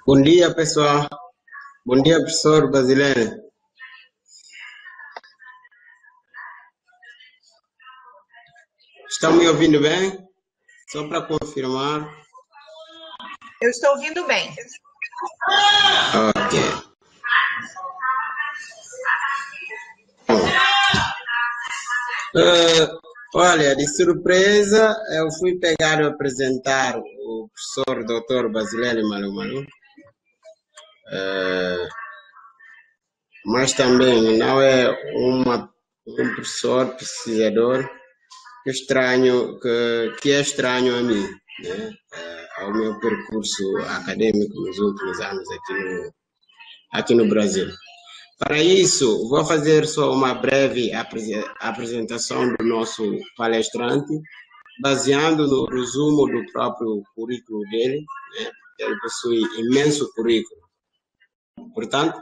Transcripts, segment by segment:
Bom dia, pessoal. Bom dia, professor brasileiro. Estão me ouvindo bem? Só para confirmar. Eu estou ouvindo bem. Ok. Olha, de surpresa, eu fui pegar e apresentar o professor Dr. Basilele Malumalu, mas também não é um professor pesquisador que é estranho a mim, né? Ao meu percurso acadêmico nos últimos anos aqui no Brasil. Para isso, vou fazer só uma breve apresentação do nosso palestrante, baseando no resumo do próprio currículo dele, né? Ele possui imenso currículo. Portanto,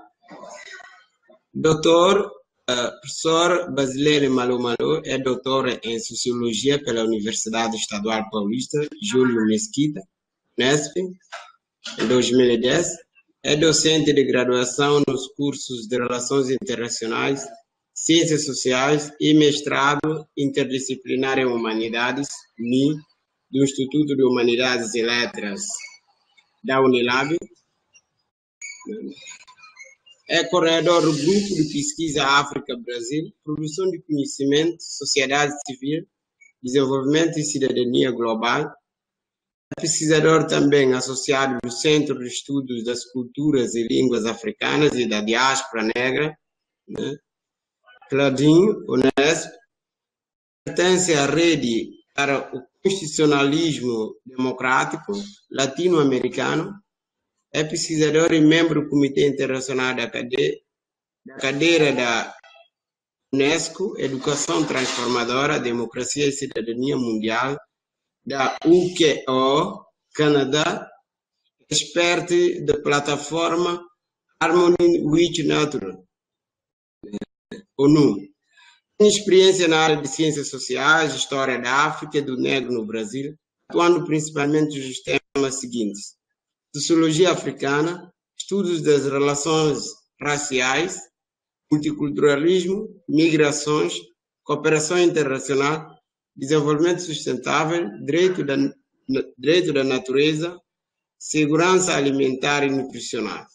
professor Basilele Malumalu é doutor em Sociologia pela Universidade Estadual Paulista Júlio Mesquita, Unesp, em 2010. É docente de graduação nos cursos de Relações Internacionais, Ciências Sociais e mestrado interdisciplinar em Humanidades, NI, do Instituto de Humanidades e Letras da Unilab. É coordenador do Grupo de Pesquisa África-Brasil, Produção de Conhecimento, Sociedade Civil, Desenvolvimento e Cidadania Global. É pesquisador também associado do Centro de Estudos das Culturas e Línguas Africanas e da Diáspora Negra, né? Cladim, Unesp. Pertence à Rede para o Constitucionalismo Democrático Latino-Americano. É pesquisador e membro do Comitê Internacional da cadeira da Unesco, Educação Transformadora, Democracia e Cidadania Mundial, da UQO, Canadá, expert da plataforma Harmony with Nature, ONU. Tem experiência na área de ciências sociais, história da África e do negro no Brasil, atuando principalmente nos temas seguintes: sociologia africana, estudos das relações raciais, multiculturalismo, migrações, cooperação internacional, desenvolvimento sustentável, direito da natureza, segurança alimentar e nutricional.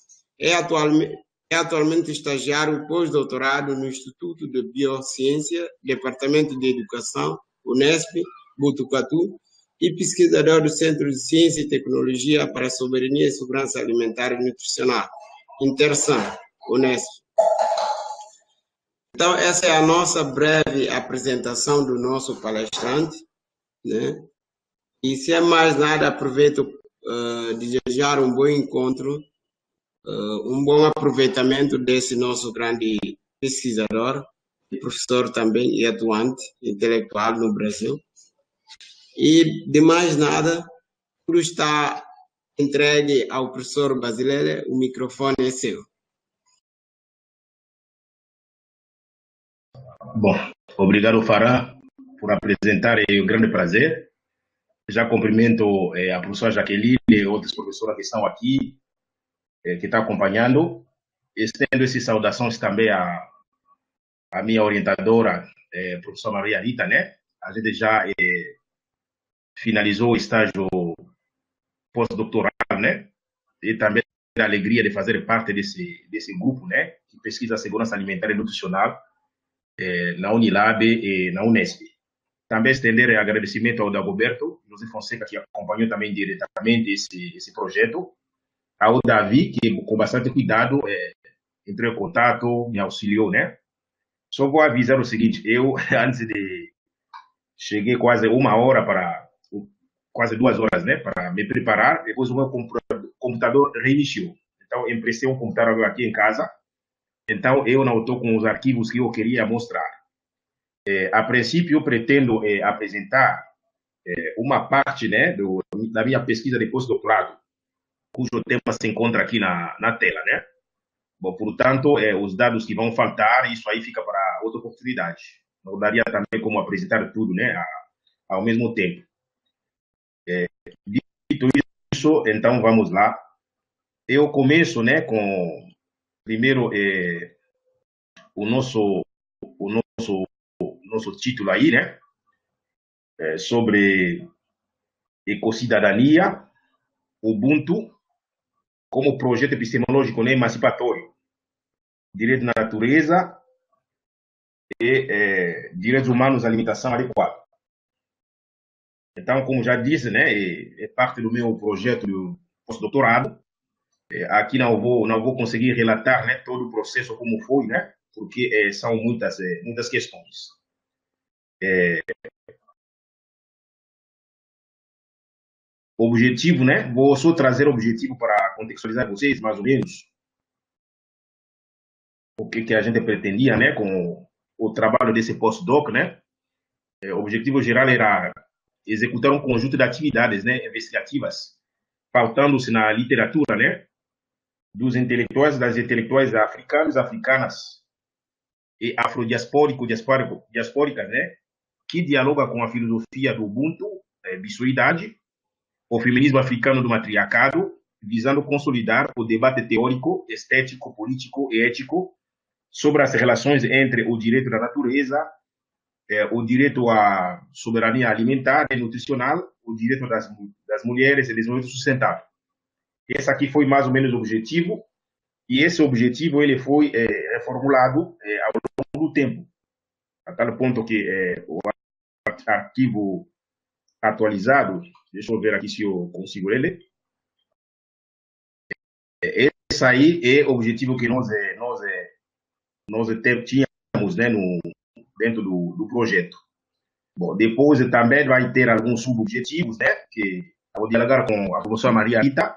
É atualmente estagiário pós-doutorado no Instituto de Biociência, Departamento de Educação, Unesp, Botucatu, e pesquisador do Centro de Ciência e Tecnologia para a Soberania e Segurança Alimentar e Nutricional, Intersan, Unesp. Então, essa é a nossa breve apresentação do nosso palestrante, né? E, sem mais nada, aproveito de desejar um bom encontro, um bom aproveitamento desse nosso grande pesquisador, professor também e atuante intelectual no Brasil. E, de mais nada, tudo está entregue ao professor Basilele, o microfone é seu. Bom, obrigado, Farah, por apresentar, é um grande prazer. Já cumprimento a professora Jaqueline e outras professoras que estão aqui, que estão acompanhando. Estendo essas saudações também à minha orientadora, professora Maria Rita, né? A gente já finalizou o estágio pós-doutoral, né? E também a alegria de fazer parte desse grupo, né? Que pesquisa a segurança alimentar e nutricional na Unilab e na Unesp. Também estender agradecimento ao Dagoberto José Fonseca, que acompanhou também diretamente esse projeto, ao Davi, que com bastante cuidado entrou em contato, me auxiliou, né? Só vou avisar o seguinte, eu, antes de... Cheguei quase 1 hora quase 2 horas, né? Para me preparar, depois o meu computador reiniciou. Então, emprestei um computador aqui em casa, então eu não estou com os arquivos que eu queria mostrar. A princípio, eu pretendo apresentar uma parte, né, da minha pesquisa de pós-doutorado, cujo tema se encontra aqui na tela, né? Bom, portanto, os dados que vão faltar, isso aí fica para outra oportunidade. Não daria também como apresentar tudo, né, ao mesmo tempo. Dito isso, então vamos lá. eu começo, né, com primeiro o nosso título aí, né, sobre ecossidadania, Ubuntu como projeto epistemológico, né, emancipatório, direito da natureza e direitos humanos à alimentação adequada. Então, como já disse, né, é parte do meu projeto de pós-doutorado. Aqui não vou conseguir relatar, né, todo o processo como foi, né, porque são muitas questões. Objetivo, né, vou só trazer o objetivo para contextualizar vocês, mais ou menos, o que a gente pretendia, né, com o trabalho desse pós-doc, né. O objetivo geral era executar um conjunto de atividades, né, investigativas, pautando-se na literatura, né, dos intelectuais, das intelectuais africanos, africanas e diaspóricas, né, que dialoga com a filosofia do Ubuntu, bisuidade, o feminismo africano do matriarcado, visando consolidar o debate teórico, estético, político e ético sobre as relações entre o direito da natureza, o direito à soberania alimentar e nutricional, o direito das mulheres e desenvolvimento sustentável. Esse aqui foi mais ou menos o objetivo, e esse objetivo ele foi reformulado ao longo do tempo, a tal ponto que o arquivo atualizado, deixa eu ver aqui se eu consigo ele, esse aí é o objetivo que nós tínhamos, né, dentro do projeto. Bom, depois também vai ter alguns subobjetivos, né, que ao dialogar com a professora Maria Rita,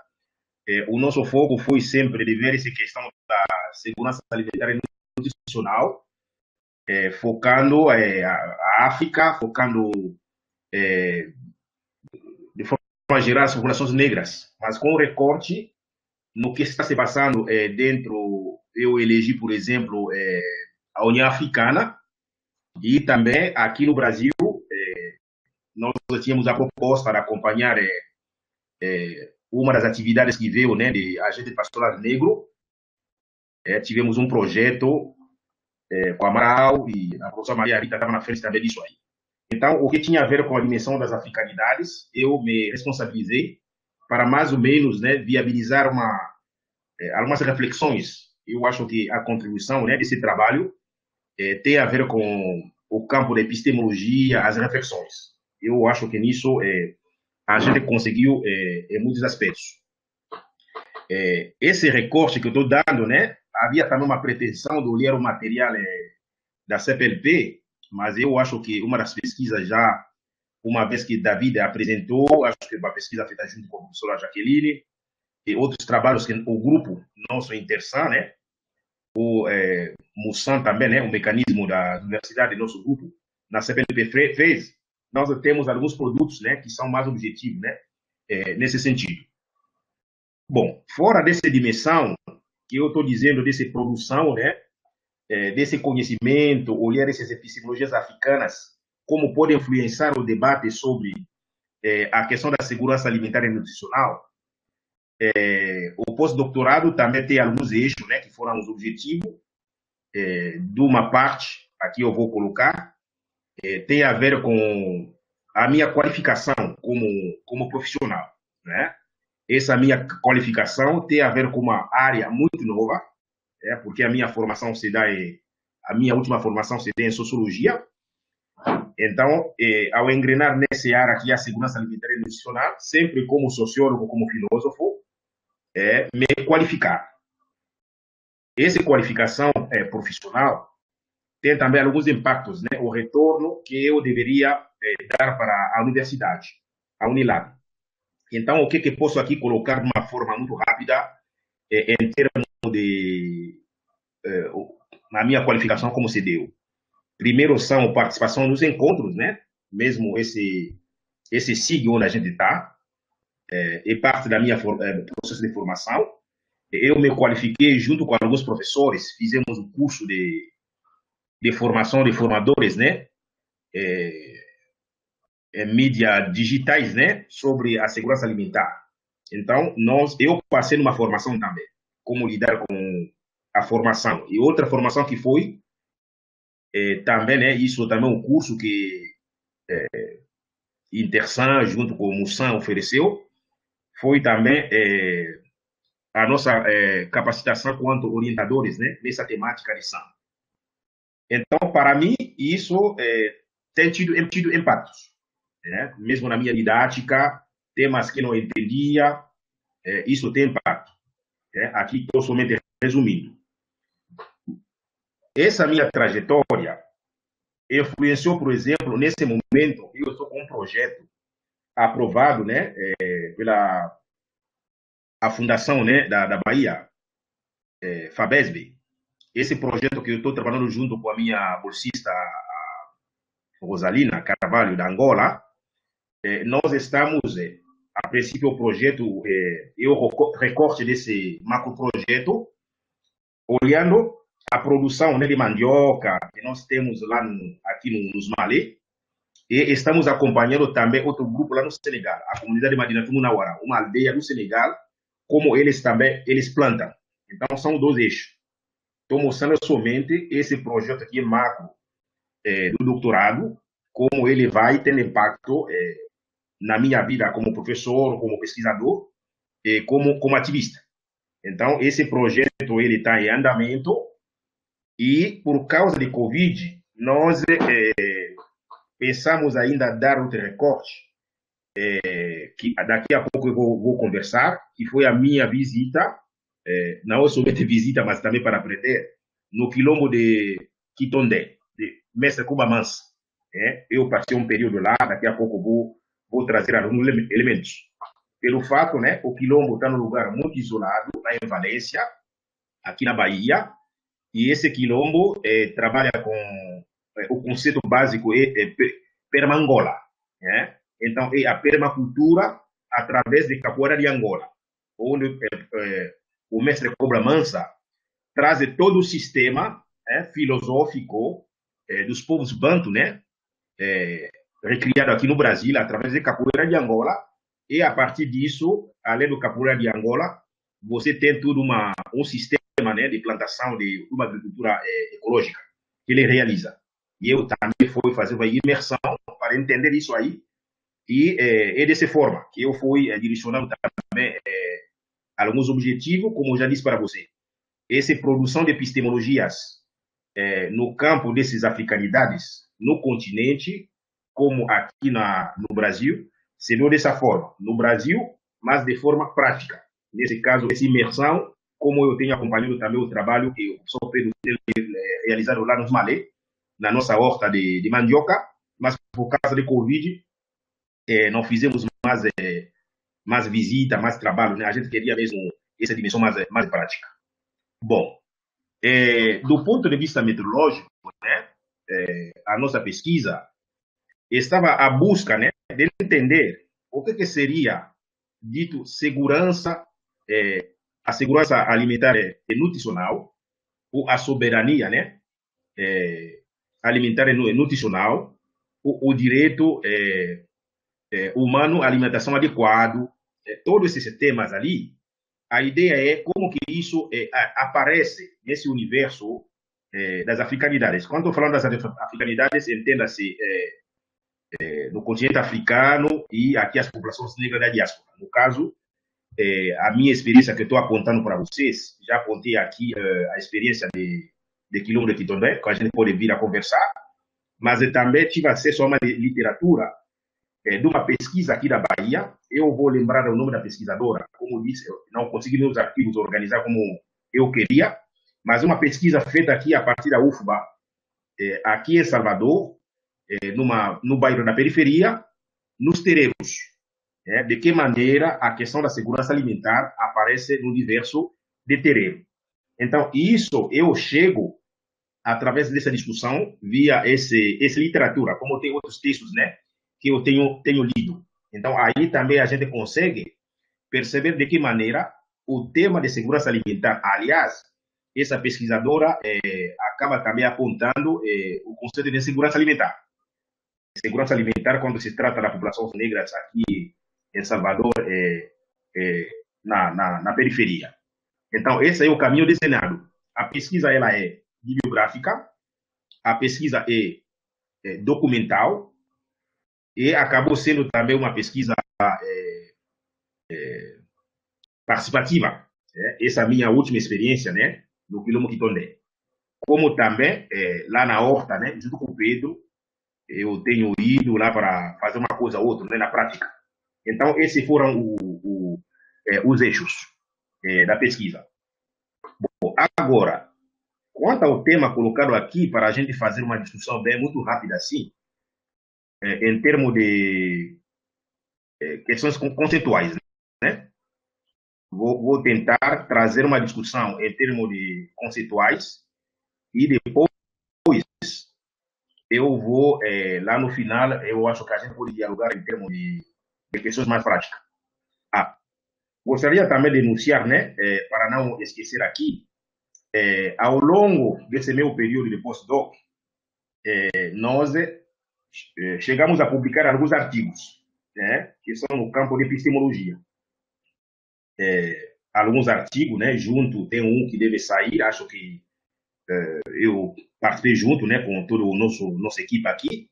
o nosso foco foi sempre de ver essa questão da segurança alimentar e nutricional, focando a África, focando de forma geral as populações negras, mas com recorte no que está se passando dentro. Eu elegi, por exemplo, a União Africana, e também aqui no Brasil nós tínhamos a proposta de acompanhar uma das atividades que veio, né, de agente pastoral negro. Tivemos um projeto com a Amaral, e a professora Maria Rita estava na frente também disso aí. Então, o que tinha a ver com a dimensão das africanidades, eu me responsabilizei para mais ou menos, né, viabilizar algumas reflexões. Eu acho que a contribuição, né, desse trabalho tem a ver com o campo da epistemologia, as reflexões. Eu acho que nisso a gente conseguiu em muitos aspectos. Esse recorte que eu estou dando, né, havia também uma pretensão de olhar o material da CPLP, mas eu acho que uma das pesquisas já, uma vez que David apresentou, acho que uma pesquisa feita junto com a professora Jaqueline, e outros trabalhos que o grupo nosso Intersan, né, o Mussan também, né, o mecanismo da universidade, nosso grupo, na CPLP fez, nós temos alguns produtos, né, que são mais objetivos, né, nesse sentido. Bom, fora dessa dimensão que eu estou dizendo, dessa produção, né, desse conhecimento, olhar essas epistemologias africanas, como pode influenciar o debate sobre a questão da segurança alimentar e nutricional. O pós-doutorado também tem alguns eixos, né, que foram os objetivos. De uma parte, aqui eu vou colocar, tem a ver com a minha qualificação como profissional, né? Essa minha qualificação tem a ver com uma área muito nova, porque a minha formação a minha última formação se dá em sociologia. Então, ao engrenar nessa área que é a segurança alimentar e nutricional, sempre como sociólogo, como filósofo, me qualificar. Essa qualificação profissional tem também alguns impactos, né? O retorno que eu deveria dar para a universidade, a Unilab. Então, o que posso aqui colocar de uma forma muito rápida, em termos de na minha qualificação como se deu. Primeiro são a participação nos encontros, né? Mesmo esse SIG onde a gente está, é parte da minha processo de formação. Eu me qualifiquei junto com alguns professores, fizemos um curso de formação de formadores, né? Mídias digitais, né? Sobre a segurança alimentar. Então, eu passei numa formação também, como lidar com a formação. E outra formação que foi, também, né, isso também é um curso que Intersan, junto com o Moussan, ofereceu, foi também a nossa capacitação quanto orientadores, né, nessa temática de SAM. Então, para mim, isso tem tido impactos, né? Mesmo na minha didática, temas que não entendia, isso tem impacto. Aqui estou somente resumindo. Essa minha trajetória influenciou, por exemplo, nesse momento, eu estou com um projeto aprovado, né, pela a fundação, né, da Bahia, FABESB. Esse projeto que eu estou trabalhando junto com a minha bolsista, a Rosalina Carvalho, da Angola, nós estamos, a princípio, o projeto, eu recorte desse macroprojeto, olhando a produção, né, de mandioca que nós temos lá aqui nos Malê, e estamos acompanhando também outro grupo lá no Senegal, a comunidade Madinatu Munawara, uma aldeia do Senegal, como eles plantam. Então, são 2 eixos. Estou mostrando somente esse projeto aqui macro do doutorado, como ele vai ter impacto na minha vida como professor, como pesquisador, como ativista. Então, esse projeto ele está em andamento e, por causa de Covid, nós pensamos ainda dar outro recorte, que daqui a pouco eu vou conversar, que foi a minha visita, não somente visita, mas também para aprender, no quilombo de Quitondé, de Mestre Cuba Mansa. Eu passei um período lá, daqui a pouco vou trazer alguns elementos. Pelo fato, né, o quilombo está num lugar muito isolado, lá em Valência, aqui na Bahia, e esse quilombo trabalha com o conceito básico permangola, né? Então, é a permacultura através de capoeira de Angola, onde o mestre Cobra Mansa traz todo o sistema filosófico dos povos bantu, né? Recriado aqui no Brasil através de capoeira de Angola, e a partir disso, além do capoeira de Angola, você tem todo um sistema, né, de plantação de uma agricultura ecológica que ele realiza. E eu também fui fazer uma imersão para entender isso aí, e dessa forma que eu fui direcionando também alguns objetivos, como eu já disse para você. Essa produção de epistemologias no campo dessas africanidades, no continente, como aqui no Brasil, se deu dessa forma. No Brasil, mas de forma prática. Nesse caso, essa imersão, como eu tenho acompanhado também o trabalho que o professor Pedro realizado lá nos Malê, na nossa horta de mandioca, mas por causa de Covid, não fizemos mais visita, mais trabalho, né? A gente queria mesmo essa dimensão mais prática. Bom, do ponto de vista meteorológico, né, a nossa pesquisa estava à busca, né, de entender o que seria dito segurança, a segurança alimentar e nutricional, ou a soberania, né, alimentar e nutricional, o direito humano à alimentação adequado, todos esses temas ali. A ideia é como que isso aparece nesse universo das africanidades. Quando estou falando das africanidades, entenda-se no continente africano e aqui as populações negras da diáspora. No caso, a minha experiência que estou apontando para vocês, já apontei aqui a experiência de Quilombo de Quitondé, que a gente pode vir a conversar, mas eu também tive acesso a uma literatura de uma pesquisa aqui da Bahia. Eu vou lembrar o nome da pesquisadora, como disse, eu não consegui nos arquivos organizar como eu queria, mas uma pesquisa feita aqui a partir da UFBA, aqui em Salvador, no bairro da periferia, nos terreiros. De que maneira a questão da segurança alimentar aparece no universo de terreiro. Então, isso eu chego através dessa discussão via essa literatura, como tem outros textos, né, que eu tenho lido. Então, aí também a gente consegue perceber de que maneira o tema de segurança alimentar, aliás, essa pesquisadora acaba também apontando o conceito de segurança alimentar. Segurança alimentar, quando se trata da população negra aqui em Salvador, na periferia. Então, esse é o caminho desenhado. A pesquisa ela é bibliográfica, a pesquisa é documental e acabou sendo também uma pesquisa participativa. Essa é a minha última experiência, né, no Quilombo Quitondé. Como também, lá na Horta, né, junto com o Pedro, eu tenho ido lá para fazer uma coisa ou outra, né, na prática. Então, esses foram os eixos da pesquisa. Bom, agora, quanto ao tema colocado aqui, para a gente fazer uma discussão bem muito rápida assim, em termos de questões conceituais, né? Vou tentar trazer uma discussão em termos de conceituais e depois eu vou, lá no final, eu acho que a gente pode dialogar em termos de questões mais práticas. Gostaria também de denunciar, né, para não esquecer aqui, ao longo desse meu período de pós-doc, nós chegamos a publicar alguns artigos, né, que são no campo de epistemologia. Alguns artigos, né, junto, tem um que deve sair, acho que eu participei junto, né, com toda a nossa equipe aqui.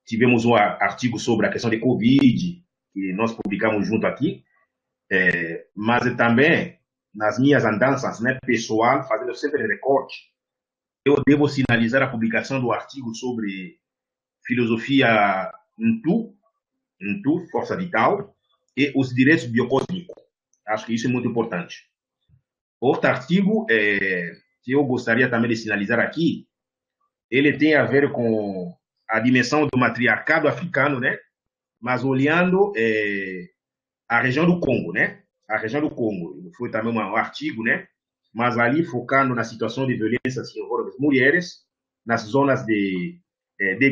Tivemos um artigo sobre a questão de Covid, que nós publicamos junto aqui, mas também, nas minhas andanças, né, pessoal, fazendo sempre recorte, eu devo sinalizar a publicação do artigo sobre filosofia Ntu, força vital, e os direitos biocósmicos. Acho que isso é muito importante. Outro artigo que eu gostaria também de sinalizar aqui, ele tem a ver com a dimensão do matriarcado africano, né? Mas olhando a região do Congo, né? A região do Congo. Foi também um artigo, né? Mas ali focando na situação de violência que envolve as mulheres nas zonas de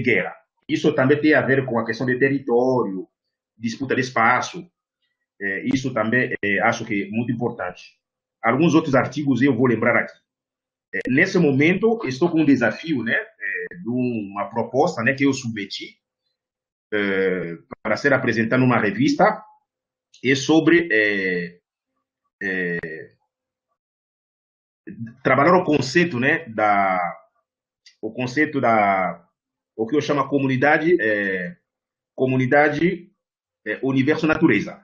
guerra. Isso também tem a ver com a questão de território, disputa de espaço. Isso também acho que é muito importante. Alguns outros artigos eu vou lembrar aqui. Nesse momento, estou com um desafio, né, de uma proposta, né, que eu submeti para ser apresentada numa revista, e sobre trabalhar o conceito, né, o que eu chamo comunidade universo natureza.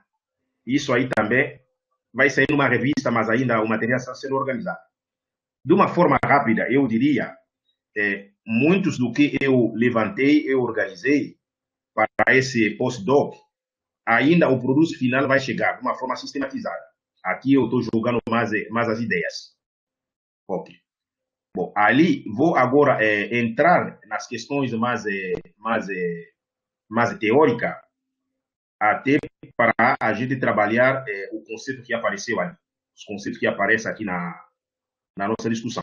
Isso aí também vai sair numa revista, mas ainda o material está sendo organizado. De uma forma rápida, eu diria, muitos do que eu levantei, eu organizei para esse post-doc, ainda o produto final vai chegar de uma forma sistematizada. Aqui eu estou jogando mais as ideias. Ok. Bom, ali vou agora entrar nas questões mais teóricas, até para a gente trabalhar o conceito que apareceu ali, os conceitos que aparecem aqui na nossa discussão.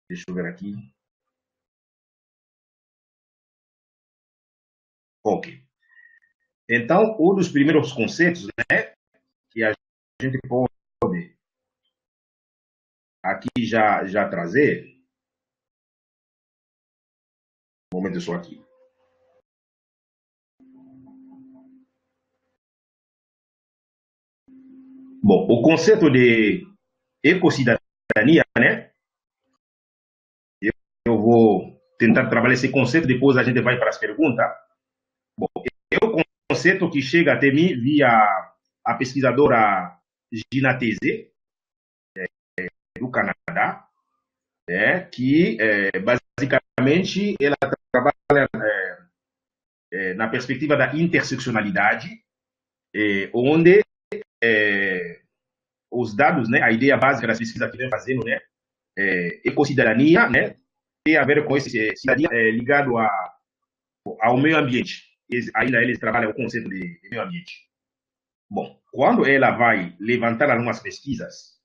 Deixa eu ver aqui. Ok. Então, um dos primeiros conceitos, né, que a gente pode aqui já trazer. Um momento só aqui. Bom, o conceito de ecossidadania, né? Eu vou tentar trabalhar esse conceito, depois a gente vai para as perguntas. Bom, é o conceito que chega até mim via a pesquisadora Gina Teze, do Canadá, que basicamente ela trabalha na perspectiva da interseccionalidade, onde os dados, né, a ideia básica das pesquisas que vem fazendo, né, ecossidadania, né, tem a ver com esse cidadania ligado ao meio ambiente. Ainda eles trabalham o conceito de meio ambiente. Bom, quando ela vai levantar algumas pesquisas,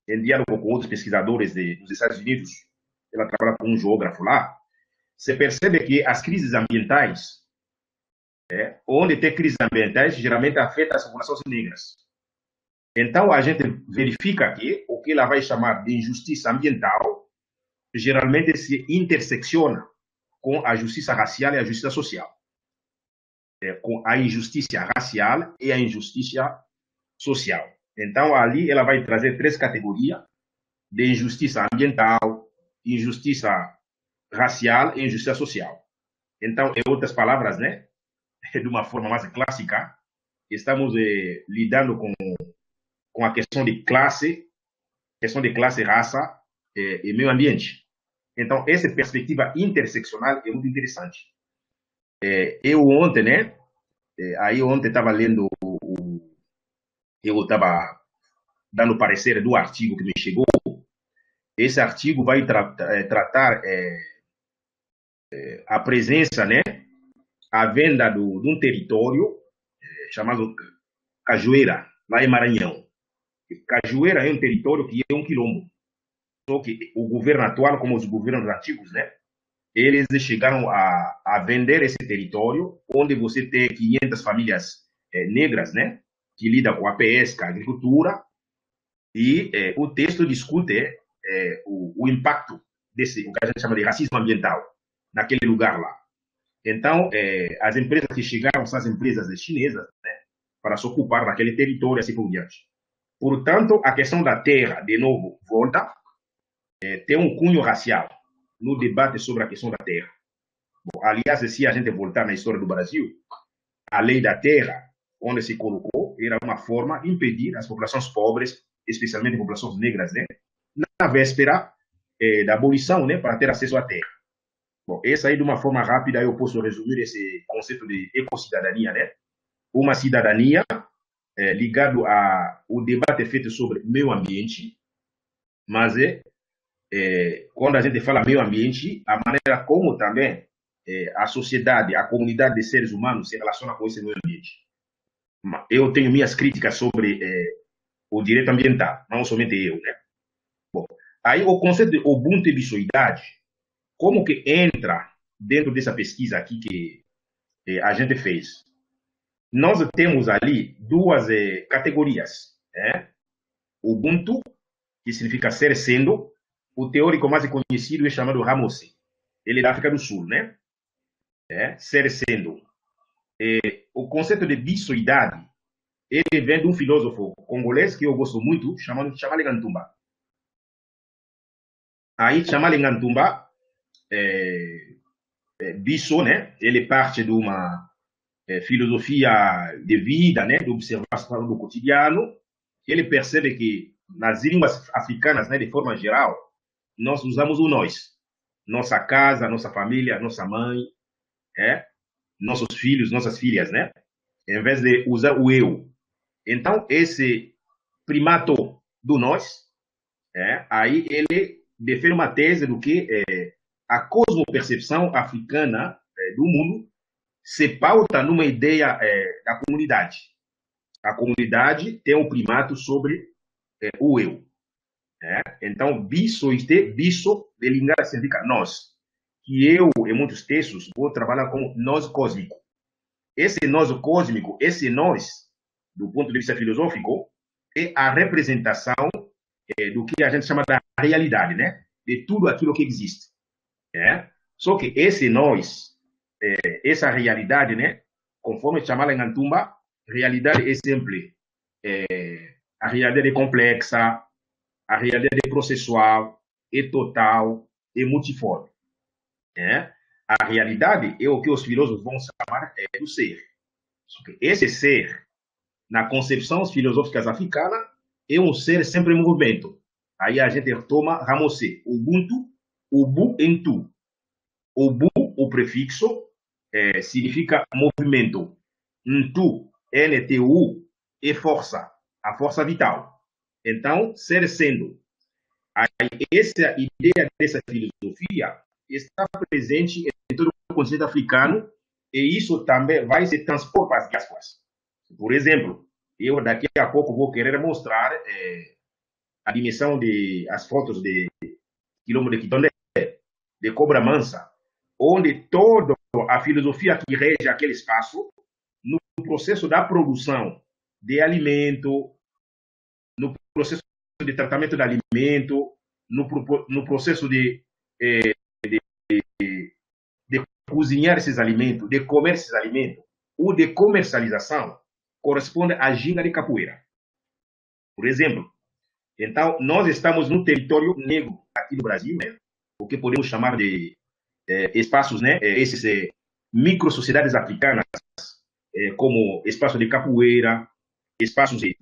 em diálogo com outros pesquisadores dos Estados Unidos, ela trabalha com um geógrafo lá, você percebe que as crises ambientais, onde tem crises ambientais, geralmente afetam as populações negras. Então, a gente verifica que o que ela vai chamar de injustiça ambiental, geralmente se intersecciona com a justiça racial e a justiça social. Com a injustiça racial e a injustiça social. Então, ali ela vai trazer 3 categorias de injustiça ambiental, injustiça racial e injustiça social. Então, em outras palavras, né, de uma forma mais clássica, estamos lidando com a questão de classe, raça e meio ambiente. Então, essa perspectiva interseccional é muito interessante. Eu ontem, né, ontem estava lendo, eu estava dando parecer do artigo que me chegou. Esse artigo vai tratar a presença, né, a venda de um território chamado Cajueira, lá em Maranhão. Cajueira é um território que é um quilombo. Só que o governo atual, como os governos antigos, né, eles chegaram a vender esse território, onde você tem 500 famílias negras, né, que lidam com a pesca, a agricultura, e o texto discute o impacto desse, o que a gente chama de racismo ambiental, naquele lugar lá. Então, as empresas que chegaram são as empresas chinesas, né, para se ocupar daquele território, assim por diante. Portanto, a questão da terra, de novo, volta, tem um cunho racial no debate sobre a questão da terra. Bom, aliás, se a gente voltar na história do Brasil, a lei da terra, onde se colocou, era uma forma de impedir as populações pobres, especialmente populações negras, né, na véspera da abolição, né, para ter acesso à terra. Bom, essa aí, de uma forma rápida, eu posso resumir esse conceito de ecocidadania, né? Uma cidadania ligado ao debate feito sobre meio ambiente, mas quando a gente fala meio ambiente, a maneira como também a sociedade, a comunidade de seres humanos se relaciona com esse meio ambiente. Eu tenho minhas críticas sobre o direito ambiental, não somente eu, né? Bom, aí o conceito de Ubuntu e bissoidade, como que entra dentro dessa pesquisa aqui que a gente fez? Nós temos ali 2 categorias, né? Ubuntu, que significa ser sendo. O teórico mais conhecido é chamado Ramosé. Ele é da África do Sul, né? Ser sendo. O conceito de bissoidade, ele vem de um filósofo congolês que eu gosto muito, chamado Chamale Ngantumba. Aí, Chamale Ngantumba, bisso, né? Ele parte de uma filosofia de vida, né? De observação do cotidiano. Ele percebe que nas línguas africanas, né, de forma geral, nós usamos o nós. Nossa casa, nossa família, nossa mãe, nossos filhos, nossas filhas, né? Em vez de usar o eu. Então, esse primato do nós, aí ele defende uma tese do que a cosmopercepção africana do mundo se pauta numa ideia da comunidade. A comunidade tem um primato sobre o eu. Então, bissoité, bisso, de linguagem significa nós. Que eu, em muitos textos, vou trabalhar com nós cósmico. Esse nós cósmico, esse nós, do ponto de vista filosófico, é a representação do que a gente chama da realidade, né? De tudo aquilo que existe. Só que esse nós, essa realidade, né? Conforme chamada em Ngantumba, realidade é sempre a realidade é complexa, a realidade é processual, é total, é multiforme. A realidade é o que os filósofos vão chamar do ser. Esse ser, na concepção filosóficas africana, é um ser sempre em movimento. Aí a gente toma Ramosé, Ubuntu, Ubu em tu. Ubu, o prefixo, significa movimento. Ntu, NTU, é força, a força vital. Então, ser sendo. Aí, essa ideia dessa filosofia está presente em todo o continente africano e isso também vai se transpor para as diásporas. Por exemplo, eu daqui a pouco vou querer mostrar a dimensão as fotos de quilombo de Quitondé, de Cobra Mansa, onde toda a filosofia que rege aquele espaço, no processo da produção de alimento, no processo de tratamento de alimento, no processo de cozinhar esses alimentos, de comer esses alimentos, ou de comercialização, corresponde à ginga de capoeira. por exemplo. Então, nós estamos no território negro aqui no Brasil, né? O que podemos chamar de espaços, né? Esses micro-sociedades africanas, como espaço de capoeira, espaços de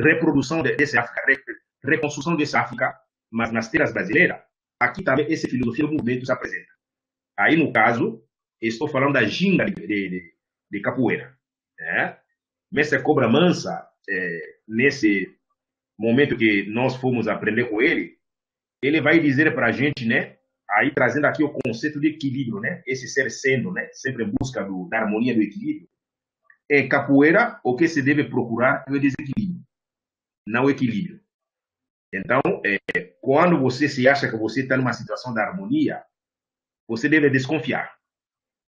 reprodução dessa África, reconstrução dessa África, mas nas terras brasileiras. Aqui também essa filosofia do movimento se apresenta. Aí, no caso, estou falando da ginga de capoeira. Né? Mestre Cobra Mansa, nesse momento que nós fomos aprender com ele, ele vai dizer para a gente, né? Aí trazendo aqui o conceito de equilíbrio, né? Esse ser sendo, né? Sempre em busca da harmonia, do equilíbrio. Em capoeira, o que se deve procurar é o desequilíbrio, não o equilíbrio. Então, quando você se acha que você está numa situação de harmonia, você deve desconfiar.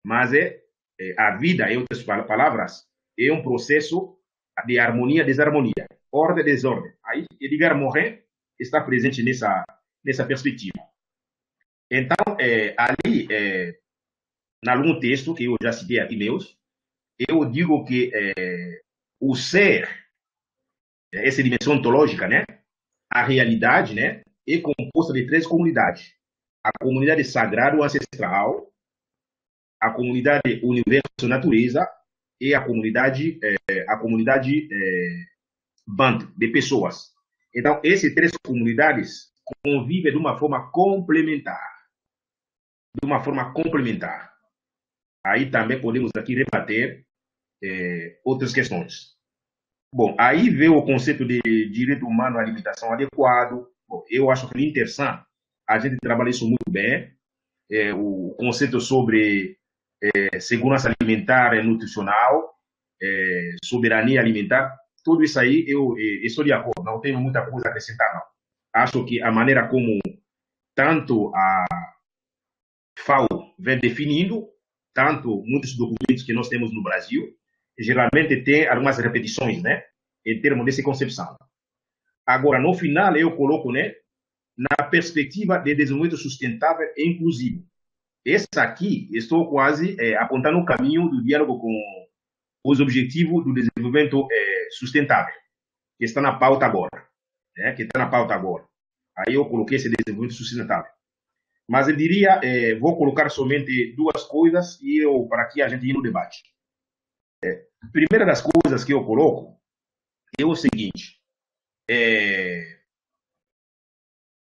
Mas a vida, em outras palavras, é um processo de harmonia, desarmonia, ordem, desordem. Aí, Edgar Morin está presente nessa perspectiva. Então, ali, em algum texto que eu já citei aqui meus, eu digo que o ser, essa dimensão ontológica, né, a realidade, né, é composta de 3 comunidades. A comunidade sagrada ancestral, a comunidade universo-natureza e a comunidade bando de pessoas. Então, essas 3 comunidades convivem de uma forma complementar. De uma forma complementar. Aí também podemos aqui rebater outras questões. Bom, aí veio o conceito de direito humano à alimentação adequado. Bom, eu acho que é interessante. A gente trabalha isso muito bem. O conceito sobre segurança alimentar e nutricional, soberania alimentar, tudo isso aí eu estou de acordo, não tenho muita coisa a acrescentar, não. Acho que a maneira como tanto a FAO vem definindo, tanto muitos documentos que nós temos no Brasil, geralmente tem algumas repetições, né, em termos dessa concepção. Agora, no final, eu coloco, né, na perspectiva de desenvolvimento sustentável e inclusivo. Essa aqui, estou quase apontando o caminho do diálogo com os objetivos do desenvolvimento sustentável, que está na pauta agora. Né, que está na pauta agora. Aí eu coloquei esse desenvolvimento sustentável. Mas eu diria, vou colocar somente 2 coisas e para que a gente ir no debate. A primeira das coisas que eu coloco é o seguinte: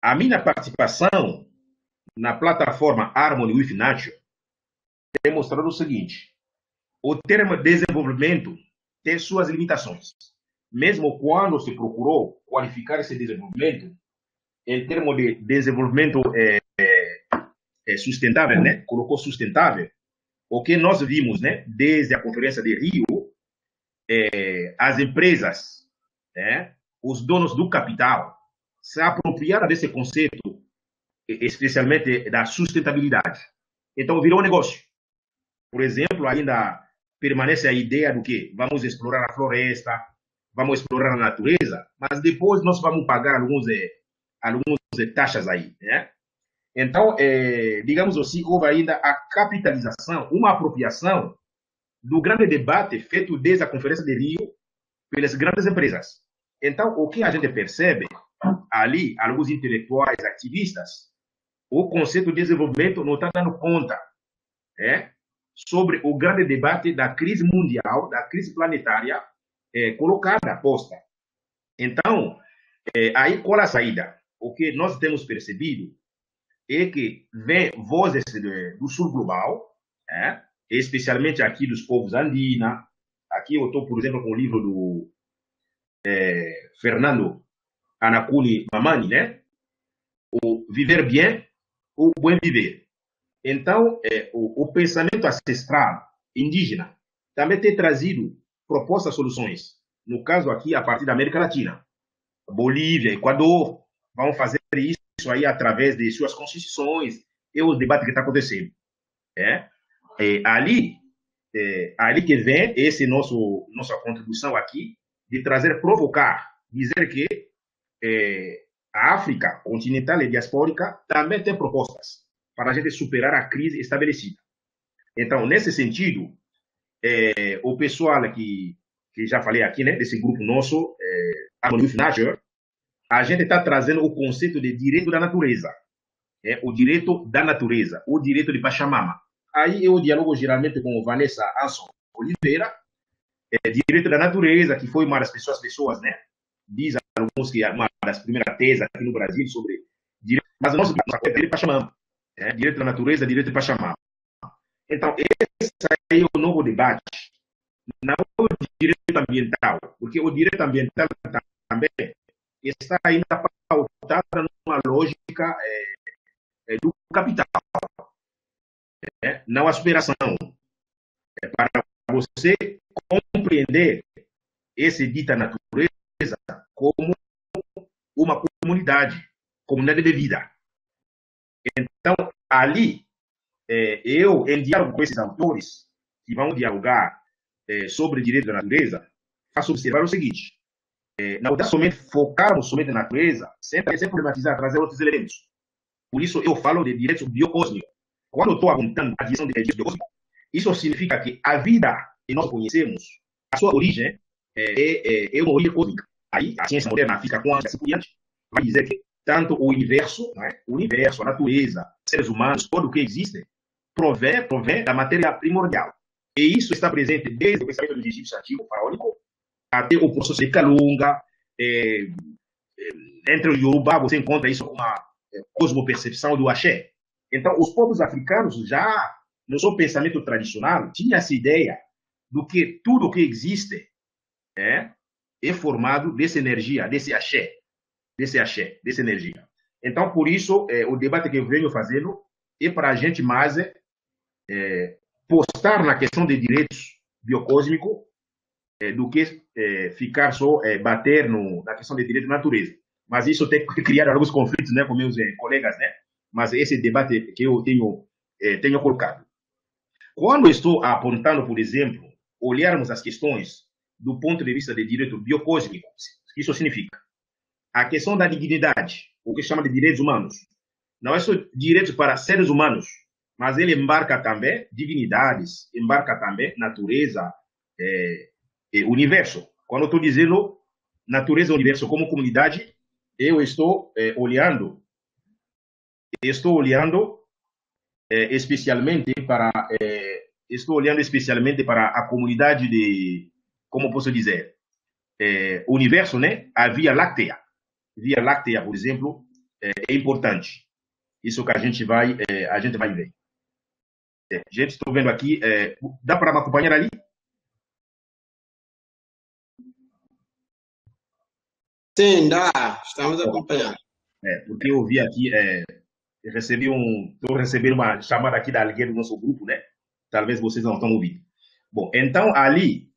a minha participação na plataforma Harmony with Nature tem mostrado o seguinte: o termo desenvolvimento tem suas limitações. Mesmo quando se procurou qualificar esse desenvolvimento em termos de desenvolvimento sustentável, né? Colocou sustentável. O que nós vimos, né? Desde a Conferência de Rio, as empresas, né? Os donos do capital, se apropriaram desse conceito, especialmente da sustentabilidade. Então, virou um negócio. Por exemplo, ainda permanece a ideia do que vamos explorar a floresta, vamos explorar a natureza, mas depois nós vamos pagar algumas taxas aí, né? Então, digamos assim, houve ainda a capitalização, uma apropriação do grande debate feito desde a Conferência de Rio pelas grandes empresas. Então, o que a gente percebe ali, alguns intelectuais, ativistas, o conceito de desenvolvimento não está dando conta sobre o grande debate da crise mundial, da crise planetária colocada, posta. Então, aí qual a saída? O que nós temos percebido é que vem vozes do sul global, especialmente aqui dos povos andinos. Aqui eu estou, por exemplo, com o livro do Fernando Anacuni Mamani, né? O Viver Bien, o Buen Viver. Então, o pensamento ancestral indígena também tem trazido propostas, soluções. No caso aqui, a partir da América Latina. Bolívia, Equador, vão fazer isso aí através de suas constituições e o debate que está acontecendo. Ali que vem nossa contribuição aqui de trazer, provocar, dizer que a África continental e diaspórica também tem propostas para a gente superar a crise estabelecida. Então, nesse sentido, o pessoal que já falei aqui, né, desse grupo nosso, Youth Nature, a gente está trazendo o conceito de direito da natureza. O direito da natureza, o direito de Pachamama. Aí eu dialogo geralmente com Vanessa Anson Oliveira, direito da natureza, que foi uma das pessoas, né? Diz alguns que é uma das primeiras teses aqui no Brasil sobre direito, mas o nosso é direito de Pachamama. Direito da natureza, direito de Pachamama. Então, esse aí é o novo debate. Não é o direito ambiental, porque o direito ambiental também está ainda pautada numa lógica do capital, não a superação. Para você compreender esse dita natureza como uma comunidade de vida. Então, ali, eu, em diálogo com esses autores que vão dialogar sobre o direito da natureza, faço observar o seguinte: não dá somente focarmos somente na natureza, sem problematizar, trazer outros elementos. Por isso, eu falo de direito biocósmico. Quando eu estou apontando a visão de direito biocósmico, isso significa que a vida que nós conhecemos, a sua origem é uma origem cósmica. Aí, a ciência moderna, a física quântica, assim por diante, vai dizer que tanto o universo, a natureza, seres humanos, tudo o que existe, provém da matéria primordial. E isso está presente desde o pensamento do egípcio antigo, faraônico, até o processo de Kalunga. Entre o Yoruba, você encontra isso com uma cosmopercepção do axé. Então, os povos africanos já, no seu pensamento tradicional, tinham essa ideia do que tudo que existe é formado dessa energia, dessa energia. Então, por isso, o debate que eu venho fazendo é para a gente mais postar na questão de direitos biocósmicos do que ficar só bater na questão de direito da natureza. Mas isso tem que criar alguns conflitos, né, com meus colegas, né? Mas esse debate que eu tenho colocado. Quando estou apontando, por exemplo, olharmos as questões do ponto de vista de direito biocósmico, isso significa a questão da dignidade, o que chama de direitos humanos. Não é só direitos para seres humanos, mas ele embarca também dignidades, embarca também natureza, universo. Quando eu estou dizendo natureza e universo como comunidade, eu estou olhando especialmente para a comunidade de, como posso dizer, universo, né? A Via Láctea. Via Láctea, por exemplo, é importante. Isso que a gente vai ver. Gente, estou vendo aqui. Dá para me acompanhar ali? Sim, dá. Estamos acompanhando. Porque eu vi aqui, estou recebendo uma chamada aqui da alguém do nosso grupo, né? Talvez vocês não estão ouvindo. Bom, então ali,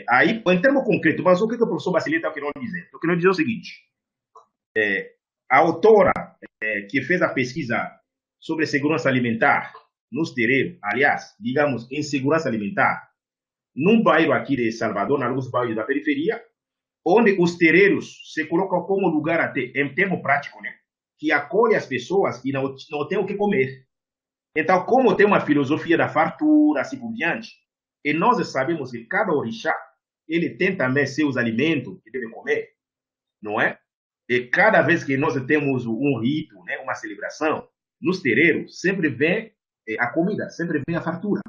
aí, em termos concretos, mas o que o professor Bacileta está querendo dizer? Estou querendo dizer o seguinte: a autora que fez a pesquisa sobre segurança alimentar nos terreiros, aliás, digamos, em segurança alimentar, num bairro aqui de Salvador, em alguns bairros da periferia, onde os terreiros se colocam como lugar até, em termo prático, né, que acolhe as pessoas que não têm o que comer. Então, como tem uma filosofia da fartura, assim por diante, e nós sabemos que cada orixá, ele tem também seus alimentos que deve comer, não é? E cada vez que nós temos um rito, né, uma celebração, nos terreiros, sempre vem a comida, sempre vem a fartura.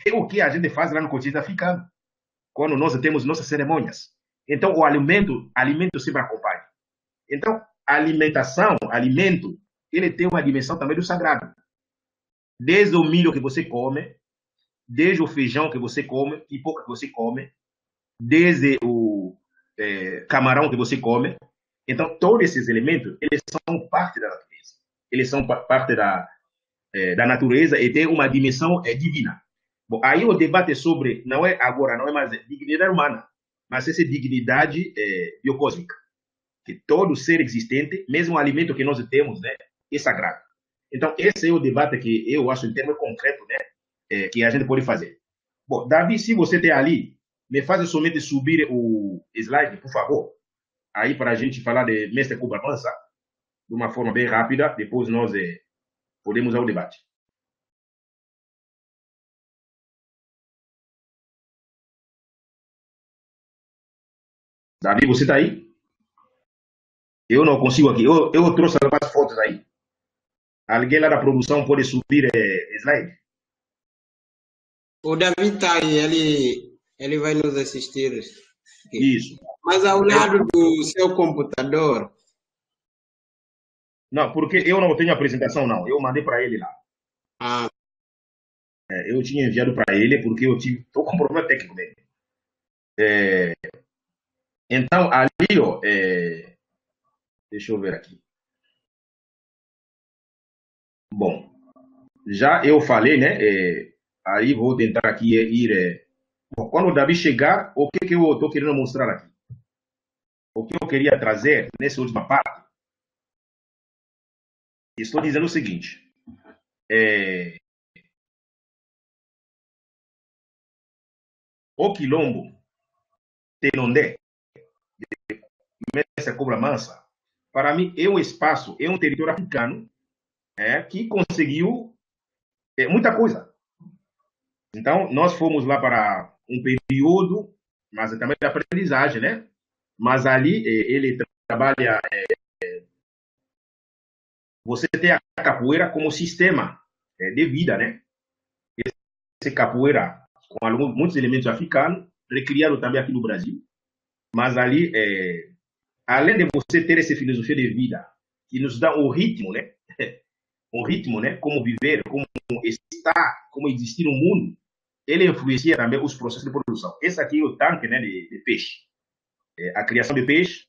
É o que a gente faz lá no continente africano, quando nós temos nossas cerimônias. Então, o alimento sempre acompanha. Então, alimento, ele tem uma dimensão também do sagrado. Desde o milho que você come, desde o feijão que você come, pipoca que você come, desde o camarão que você come. Então, todos esses elementos, eles são parte da natureza. Eles são parte da natureza e tem uma dimensão divina. Bom, aí o debate sobre, não é mais dignidade humana, mas essa dignidade biocósmica, que todo ser existente, mesmo o alimento que nós temos, né, é sagrado. Então, esse é o debate que eu acho, em termos concretos, né, que a gente pode fazer. Bom, Davi, se você tem ali, me faz somente subir o slide, por favor, aí para a gente falar de Mestre Cuba Mansa, de uma forma bem rápida, depois nós podemos ir ao debate. Davi, você está aí? Eu não consigo aqui. Eu trouxe algumas fotos aí. Alguém lá da produção pode subir slide? O David tá aí, ele vai nos assistir aqui. Isso. Mas ao lado do seu computador, Não, porque eu não tenho apresentação, não. Eu mandei para ele lá. ah, Eu tinha enviado para ele porque eu estou com problema técnico dele. Então, ali, ó, deixa eu ver aqui. Bom, já eu falei, né? Aí vou tentar aqui ir. Bom, quando o Davi chegar, o que eu estou querendo mostrar aqui? O que eu queria trazer nessa última parte? Estou dizendo o seguinte: o Quilombo, Tenondé, Messa Cobra Mansa, para mim é um espaço, é um território africano que conseguiu muita coisa. Então, nós fomos lá para um período, mas também de aprendizagem, né? Mas ali ele trabalha. Você tem a capoeira como sistema de vida, né? Esse capoeira com muitos elementos africanos, recriado também aqui no Brasil. Mas ali, além de você ter essa filosofia de vida que nos dá um ritmo, né? Um ritmo, né? Como viver, como estar, como existir no mundo, ele influencia também os processos de produção. Esse aqui é o tanque, né, de peixe. A criação de peixe.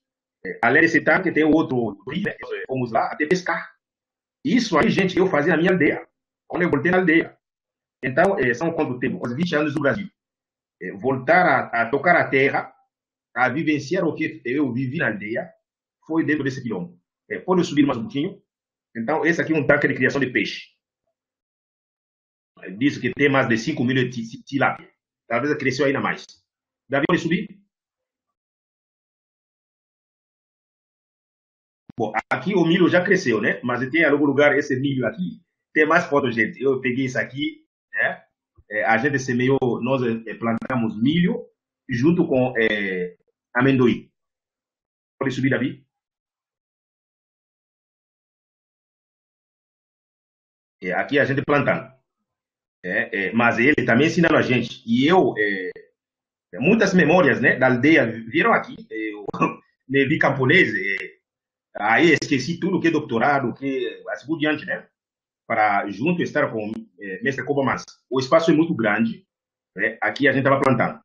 Além desse tanque, tem o outro rio, né? Fomos lá até pescar. Isso aí, gente, eu fazia na minha aldeia. Quando eu voltei na aldeia. Então, são quanto tempo? Os 20 anos do Brasil. Voltar a tocar a terra, a vivenciar o que eu vivi na aldeia, foi dentro desse quilombo. Pode subir mais um pouquinho? Então, esse aqui é um tanque de criação de peixe. Diz que tem mais de 5 mil de tilápia. Talvez cresceu ainda mais. Davi, pode subir? Bom, aqui o milho já cresceu, né? Mas tem algum lugar, esse milho aqui, tem mais fotos, gente. Eu peguei isso aqui, né? A gente semeou, nós plantamos milho junto com amendoim. Pode subir, Davi? Aqui a gente plantando. Mas ele também ensinando a gente. E eu, muitas memórias, né, da aldeia vieram aqui. Eu me vi camponês, aí esqueci tudo que é doutorado, que assim por diante, né? Para junto estar com mestre Koba Massa. O espaço é muito grande, né? Aqui a gente estava plantando.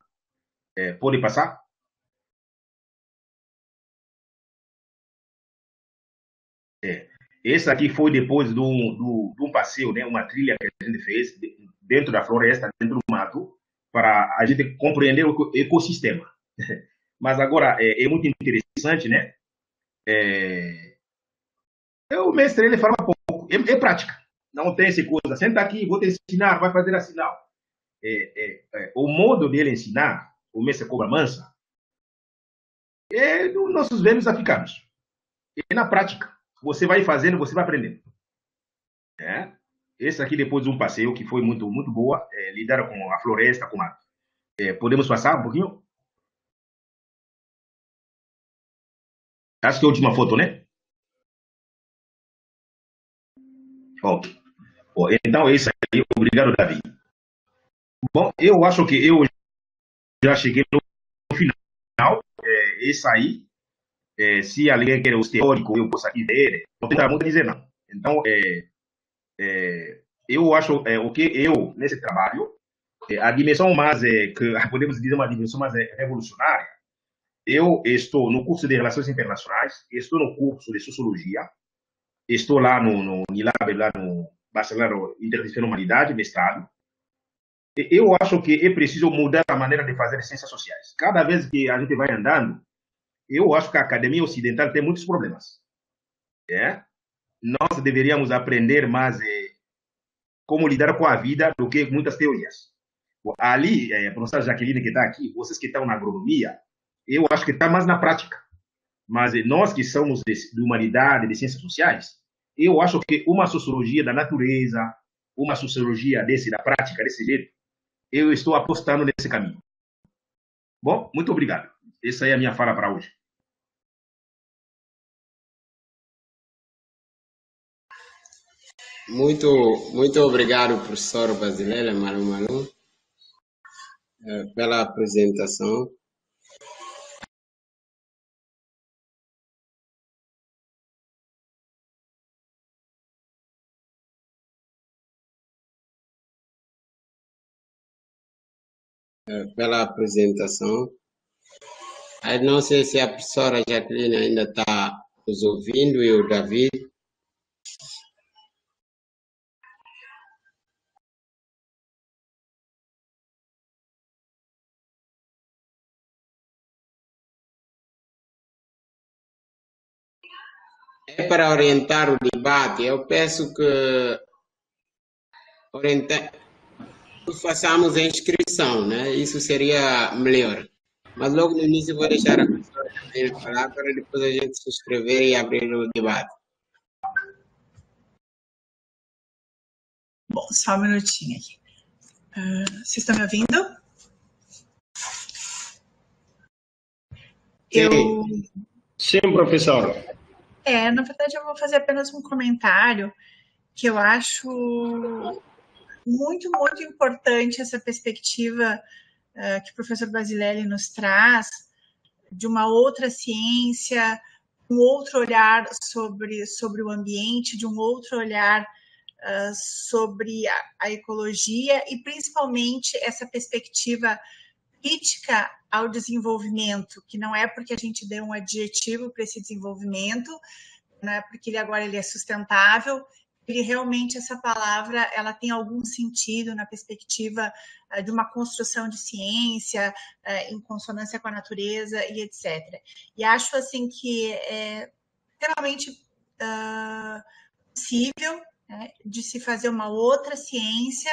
Pode passar? Esse aqui foi depois de um passeio, né? Uma trilha que a gente fez dentro da floresta, dentro do mato, para a gente compreender o ecossistema. Mas agora é muito interessante, né? O mestre ele fala pouco, é prática. Não tem essa coisa, senta aqui, vou te ensinar, vai fazer assim, não. O modo dele ensinar, o mestre Cobra Mansa, é dos nossos velhos africanos. É na prática. Você vai fazendo, você vai aprendendo. Esse aqui, depois de um passeio que foi muito, muito boa, lidar com a floresta, com a... podemos passar um pouquinho? Acho que é a última foto, né? Ok. Bom, então é isso aí. Obrigado, Davi. Bom, eu acho que eu já cheguei no final. Esse aí, se alguém quer os teóricos, eu posso aqui ver. Não tem muito a dizer, não. Então, eu acho o que eu, nesse trabalho, a dimensão mais, que podemos dizer uma dimensão mais revolucionária, eu estou no curso de Relações Internacionais, estou no curso de Sociologia, estou lá no NILAB, lá no Bacharelado Interdisciplinar Humanidade, mestrado. Eu acho que é preciso mudar a maneira de fazer ciências sociais. Cada vez que a gente vai andando, eu acho que a academia ocidental tem muitos problemas. Nós deveríamos aprender mais como lidar com a vida do que muitas teorias. Ali, a professora Jaqueline que está aqui, vocês que estão na agronomia, eu acho que está mais na prática. Mas nós que somos de humanidade, de ciências sociais, eu acho que uma sociologia da natureza, uma sociologia da prática, desse jeito, eu estou apostando nesse caminho. Bom, muito obrigado. Essa é a minha fala para hoje. Muito obrigado, professor Basileia Malu, pela apresentação. Aí não sei se a professora Jacqueline ainda está nos ouvindo e o David. É para orientar o debate. Eu peço que façamos a inscrição, né? Isso seria melhor. Mas logo no início vou deixar a professora Jacqueline falar para depois a gente se inscrever e abrir o debate. Bom, só um minutinho aqui. Vocês estão me ouvindo? Sim, professor. Na verdade, eu vou fazer apenas um comentário que eu acho muito, muito importante essa perspectiva que o professor Basilelli nos traz de uma outra ciência, um outro olhar sobre o ambiente, de um outro olhar sobre a ecologia e principalmente essa perspectiva crítica ao desenvolvimento, que não é porque a gente deu um adjetivo para esse desenvolvimento, né, porque ele é sustentável, ele realmente, essa palavra, ela tem algum sentido na perspectiva de uma construção de ciência, em consonância com a natureza e etc. E acho, assim, que é extremamente possível, né, de se fazer uma outra ciência.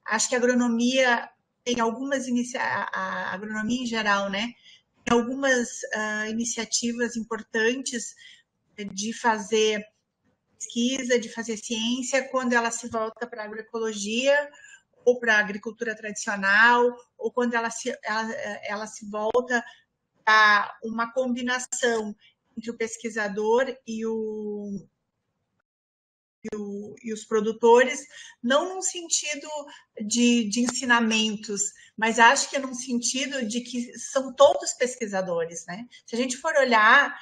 Acho que a agronomia tem algumas a agronomia em geral, né, tem algumas iniciativas importantes de fazer pesquisa, de fazer ciência, quando ela se volta para a agroecologia ou para a agricultura tradicional, ou quando ela se volta para uma combinação entre o pesquisador e os produtores, não num sentido de ensinamentos, mas acho que é num sentido de que são todos pesquisadores, né? Se a gente for olhar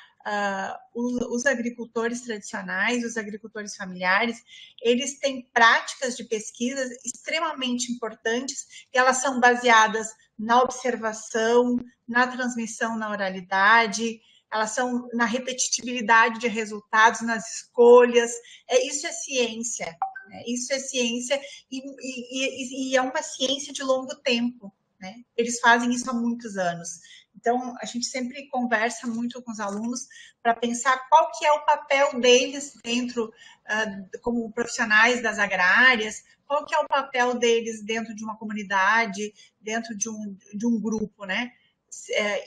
os agricultores tradicionais, os agricultores familiares, eles têm práticas de pesquisa extremamente importantes e elas são baseadas na observação, na transmissão na oralidade, elas são na repetitividade de resultados, nas escolhas. Isso é ciência. Isso é ciência e é uma ciência de longo tempo, né? Eles fazem isso há muitos anos. Então, a gente sempre conversa muito com os alunos para pensar qual que é o papel deles dentro, como profissionais das agrárias, qual que é o papel deles dentro de uma comunidade, dentro de um grupo, né?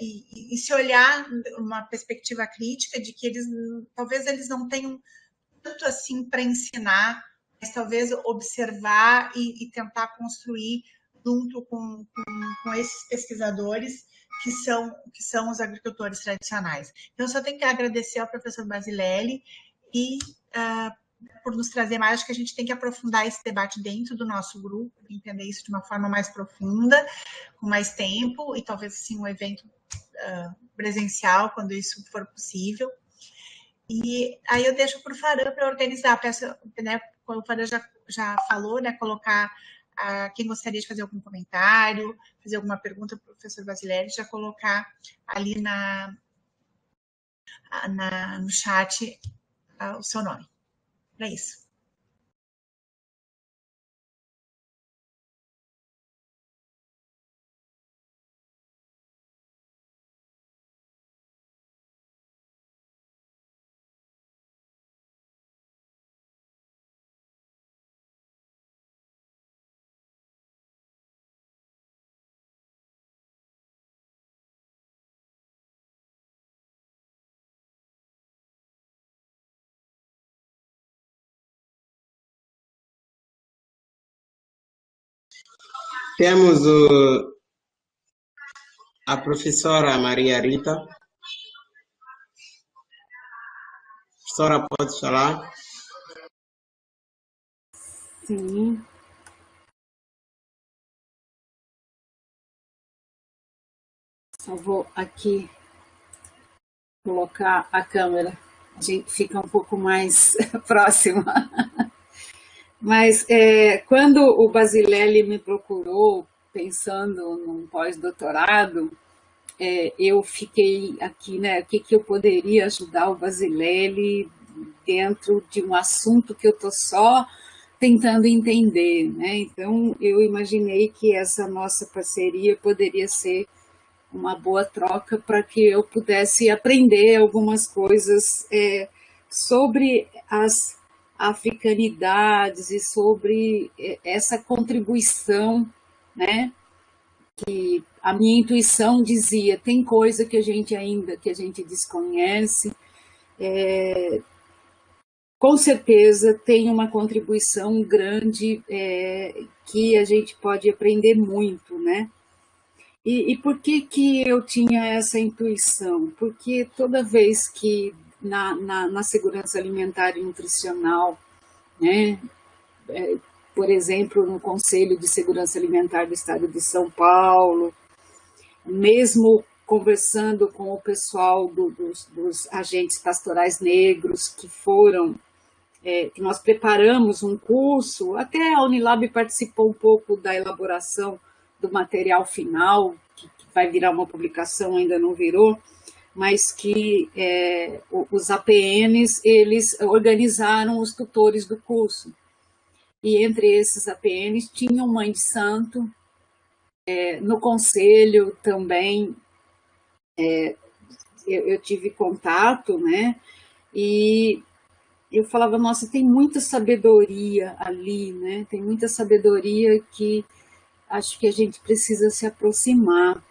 E se olhar uma perspectiva crítica de que talvez eles não tenham tanto assim para ensinar, mas talvez observar e tentar construir junto com esses pesquisadores que são os agricultores tradicionais. Então, só tenho que agradecer ao professor Basilelli e por nos trazer mais. Acho que a gente tem que aprofundar esse debate dentro do nosso grupo, entender isso de uma forma mais profunda, com mais tempo, e talvez assim um evento presencial, quando isso for possível. E aí eu deixo para o Farã para organizar, peço, né, como o Farã já falou, né, colocar quem gostaria de fazer algum comentário, fazer alguma pergunta para o professor Basilelli, já colocar ali no chat o seu nome. É isso. Temos a professora Maria Rita. Professora, pode falar? Sim. Só vou aqui colocar a câmera, a gente fica um pouco mais próxima. Mas quando o Basilelli me procurou, pensando num pós-doutorado, eu fiquei aqui, né, o que eu poderia ajudar o Basilelli dentro de um assunto que eu estou só tentando entender, né? Então, eu imaginei que essa nossa parceria poderia ser uma boa troca para que eu pudesse aprender algumas coisas sobre as africanidades e sobre essa contribuição, né? Que a minha intuição dizia, tem coisa que a gente desconhece, com certeza tem uma contribuição grande que a gente pode aprender muito, né? E por que eu tinha essa intuição? Porque toda vez que na segurança alimentar e nutricional, né, por exemplo, no Conselho de Segurança Alimentar do Estado de São Paulo, mesmo conversando com o pessoal dos agentes pastorais negros que foram, que nós preparamos um curso, até a Unilab participou um pouco da elaboração do material final, que vai virar uma publicação, ainda não virou, mas que os APNs, eles organizaram os tutores do curso. E entre esses APNs tinham Mãe de Santo, no conselho também eu tive contato, né? E eu falava, nossa, tem muita sabedoria ali, né? Tem muita sabedoria que acho que a gente precisa se aproximar.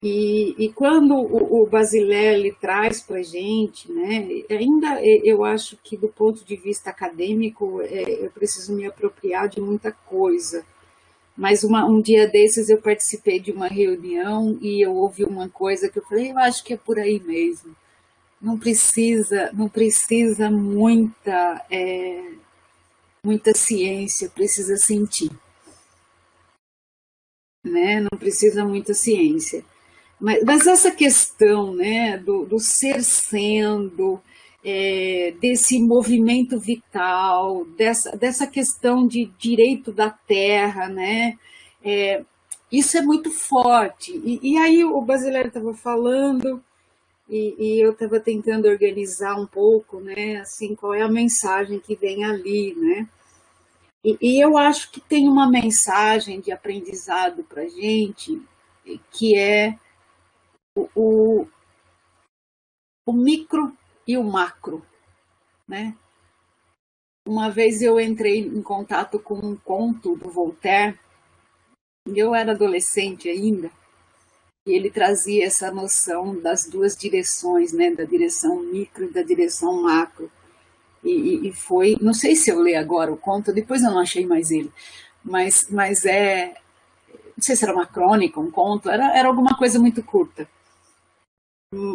E quando o Basilelli traz para a gente, né, ainda eu acho que do ponto de vista acadêmico eu preciso me apropriar de muita coisa, mas um dia desses eu participei de uma reunião e eu ouvi uma coisa que eu falei, eu acho que é por aí mesmo, não precisa muita ciência, precisa sentir, né? Não precisa muita ciência. Mas essa questão, né, do ser sendo, desse movimento vital, dessa questão de direito da terra, né, isso é muito forte. E aí o Basilelli estava falando e eu estava tentando organizar um pouco, né, assim, qual é a mensagem que vem ali, né. E eu acho que tem uma mensagem de aprendizado para a gente que é o micro e o macro, né? Uma vez eu entrei em contato com um conto do Voltaire, eu era adolescente ainda, e ele trazia essa noção das duas direções, né? Da direção micro e da direção macro. E foi, não sei se eu leio agora o conto, depois eu não achei mais ele, mas não sei se era uma crônica, um conto, era alguma coisa muito curta.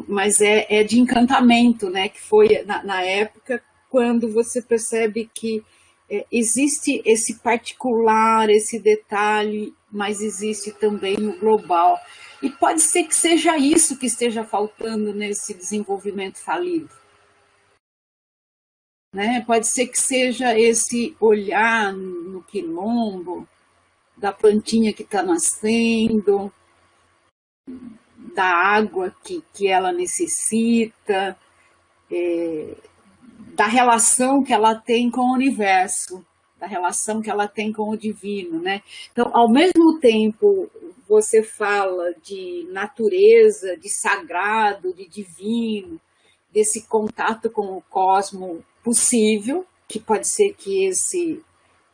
Mas é de encantamento, né? Que foi na época quando você percebe que existe esse particular, esse detalhe, mas existe também o global. E pode ser que seja isso que esteja faltando nesse desenvolvimento falido. Né? Pode ser que seja esse olhar no quilombo, da plantinha que está nascendo, da água que ela necessita, da relação que ela tem com o universo, da relação que ela tem com o divino, né? Então, ao mesmo tempo, você fala de natureza, de sagrado, de divino, desse contato com o cosmo possível, que pode ser que esse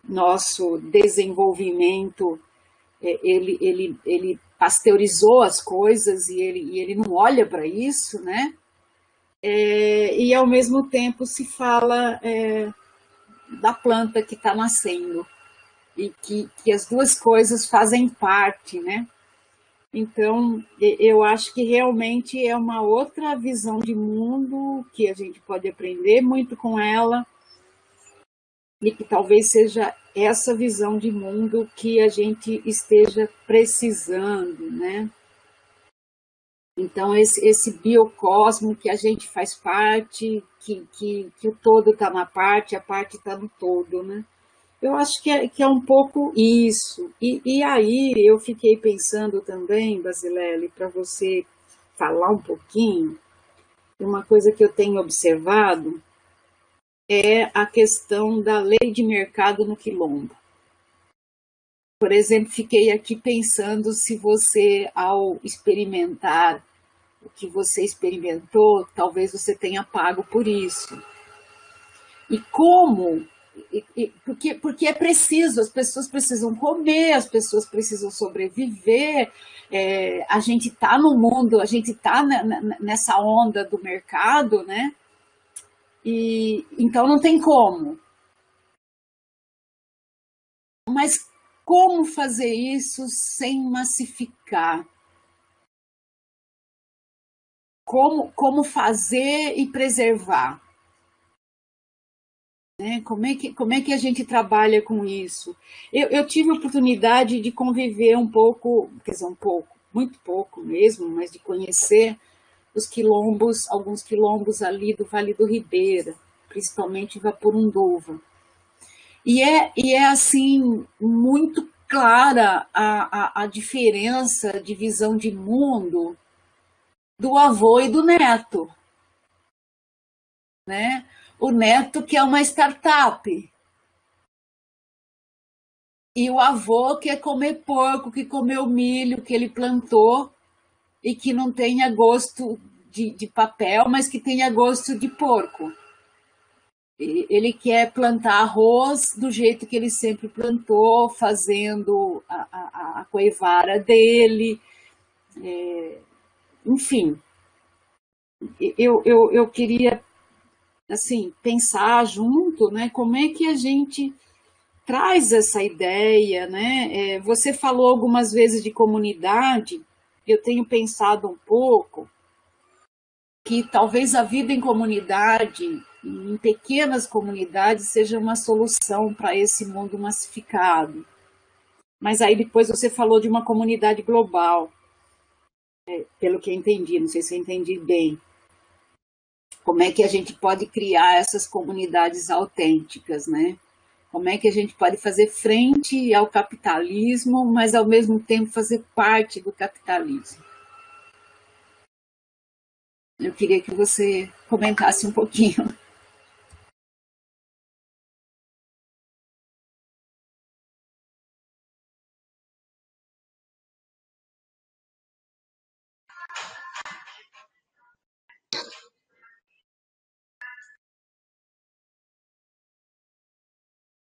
nosso desenvolvimento, ele pasteurizou as coisas e ele não olha para isso, né? E ao mesmo tempo se fala da planta que está nascendo e que as duas coisas fazem parte, né? Então, eu acho que realmente é uma outra visão de mundo que a gente pode aprender muito com ela e que talvez seja essa visão de mundo que a gente esteja precisando, né? Então, esse biocosmo que a gente faz parte, que o todo está na parte, a parte está no todo, né? Eu acho que é um pouco isso. E aí eu fiquei pensando também, Basilele, para você falar um pouquinho, uma coisa que eu tenho observado é a questão da lei de mercado no quilombo. Por exemplo, fiquei aqui pensando se você, ao experimentar o que você experimentou, talvez você tenha pago por isso. E como? Porque é preciso, as pessoas precisam comer, as pessoas precisam sobreviver, a gente está no mundo, a gente está nessa onda do mercado, né? E então não tem como. Mas como fazer isso sem massificar? Como fazer e preservar? Né? Como é que a gente trabalha com isso? Eu tive a oportunidade de conviver um pouco, quer dizer, um pouco, muito pouco mesmo, mas de conhecer os quilombos, alguns quilombos ali do Vale do Ribeira, principalmente Vapurunduva. E é assim, muito clara a diferença de visão de mundo do avô e do neto, né? O neto que é uma startup e o avô quer comer porco, que comeu milho que ele plantou e que não tenha gosto de papel, mas que tenha gosto de porco. Ele quer plantar arroz do jeito que ele sempre plantou, fazendo a coivara dele, enfim. Eu queria assim, pensar junto, né, como é que a gente traz essa ideia, né? Você falou algumas vezes de comunidade, eu tenho pensado um pouco que talvez a vida em comunidade, em pequenas comunidades, seja uma solução para esse mundo massificado. Mas aí depois você falou de uma comunidade global, pelo que eu entendi, não sei se eu entendi bem. Como é que a gente pode criar essas comunidades autênticas, né? Como é que a gente pode fazer frente ao capitalismo, mas ao mesmo tempo fazer parte do capitalismo? Eu queria que você comentasse um pouquinho.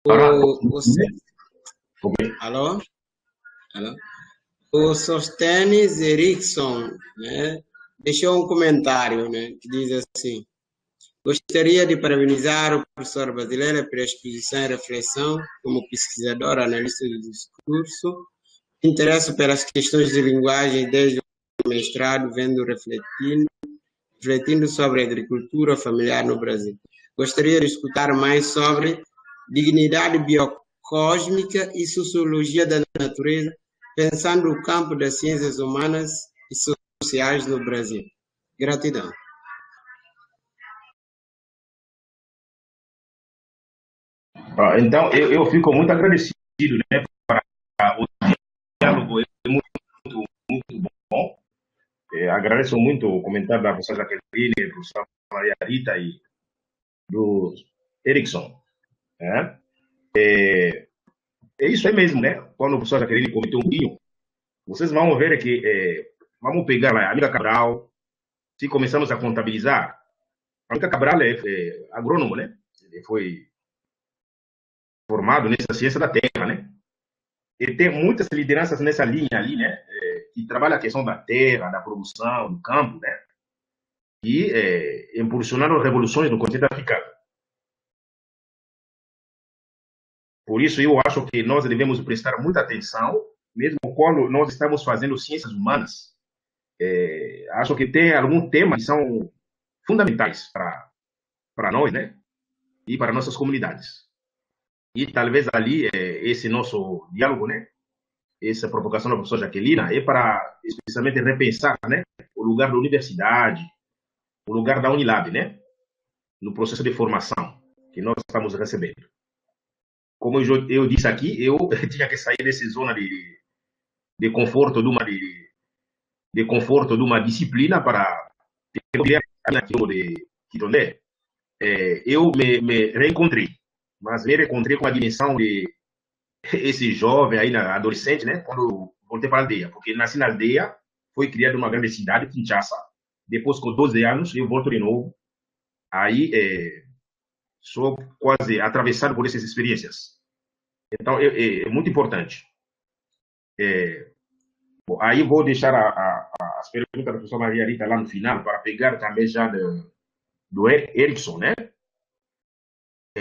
Ahora, Alô? Alô? O Sostenes Erickson, né, deixou um comentário, né, que diz assim: gostaria de parabenizar o professor Basilele pela exposição e reflexão como pesquisador, analista do discurso. Interesso pelas questões de linguagem desde o mestrado, refletindo sobre a agricultura familiar no Brasil. Gostaria de escutar mais sobre dignidade biocósmica e sociologia da natureza, pensando no campo das ciências humanas e sociais no Brasil. Gratidão. então, eu fico muito agradecido, né, para o diálogo, é muito bom. Agradeço muito o comentário da professora Jaqueline, da professora Maria Rita e do Erickson. Né? É isso aí mesmo, né? Quando o professor Jaqueline comentou um pouquinho, vocês vão ver que vamos pegar lá a amiga Cabral, se começamos a contabilizar, a amiga Cabral é agrônomo, né? Ele foi formado nessa ciência da terra, né? E tem muitas lideranças nessa linha ali, né? Que trabalha a questão da terra, da produção, do campo, né? E impulsionaram revoluções no continente africano. Por isso, eu acho que nós devemos prestar muita atenção, mesmo quando nós estamos fazendo ciências humanas. Acho que tem alguns temas que são fundamentais para nós, né? E para nossas comunidades. E talvez ali, esse nosso diálogo, né? Essa provocação da professora Jaquelina é para, especialmente, repensar, né? O lugar da universidade, o lugar da Unilab, né? No processo de formação que nós estamos recebendo. Como eu disse aqui, eu tinha que sair dessa zona de conforto de conforto de uma disciplina para ter aquilo de Kitondé. Eu me reencontrei, mas me reencontrei com a dimensão de esse jovem aí, adolescente, né? Quando eu voltei para a aldeia, porque nasci na aldeia, foi criado numa grande cidade, Kinshasa. Depois, com 12 anos, eu volto de novo. Aí, sou quase atravessado por essas experiências. Então, é muito importante. Bom, aí vou deixar as perguntas da professora Maria Rita lá no final, para pegar também já do Erickson, né?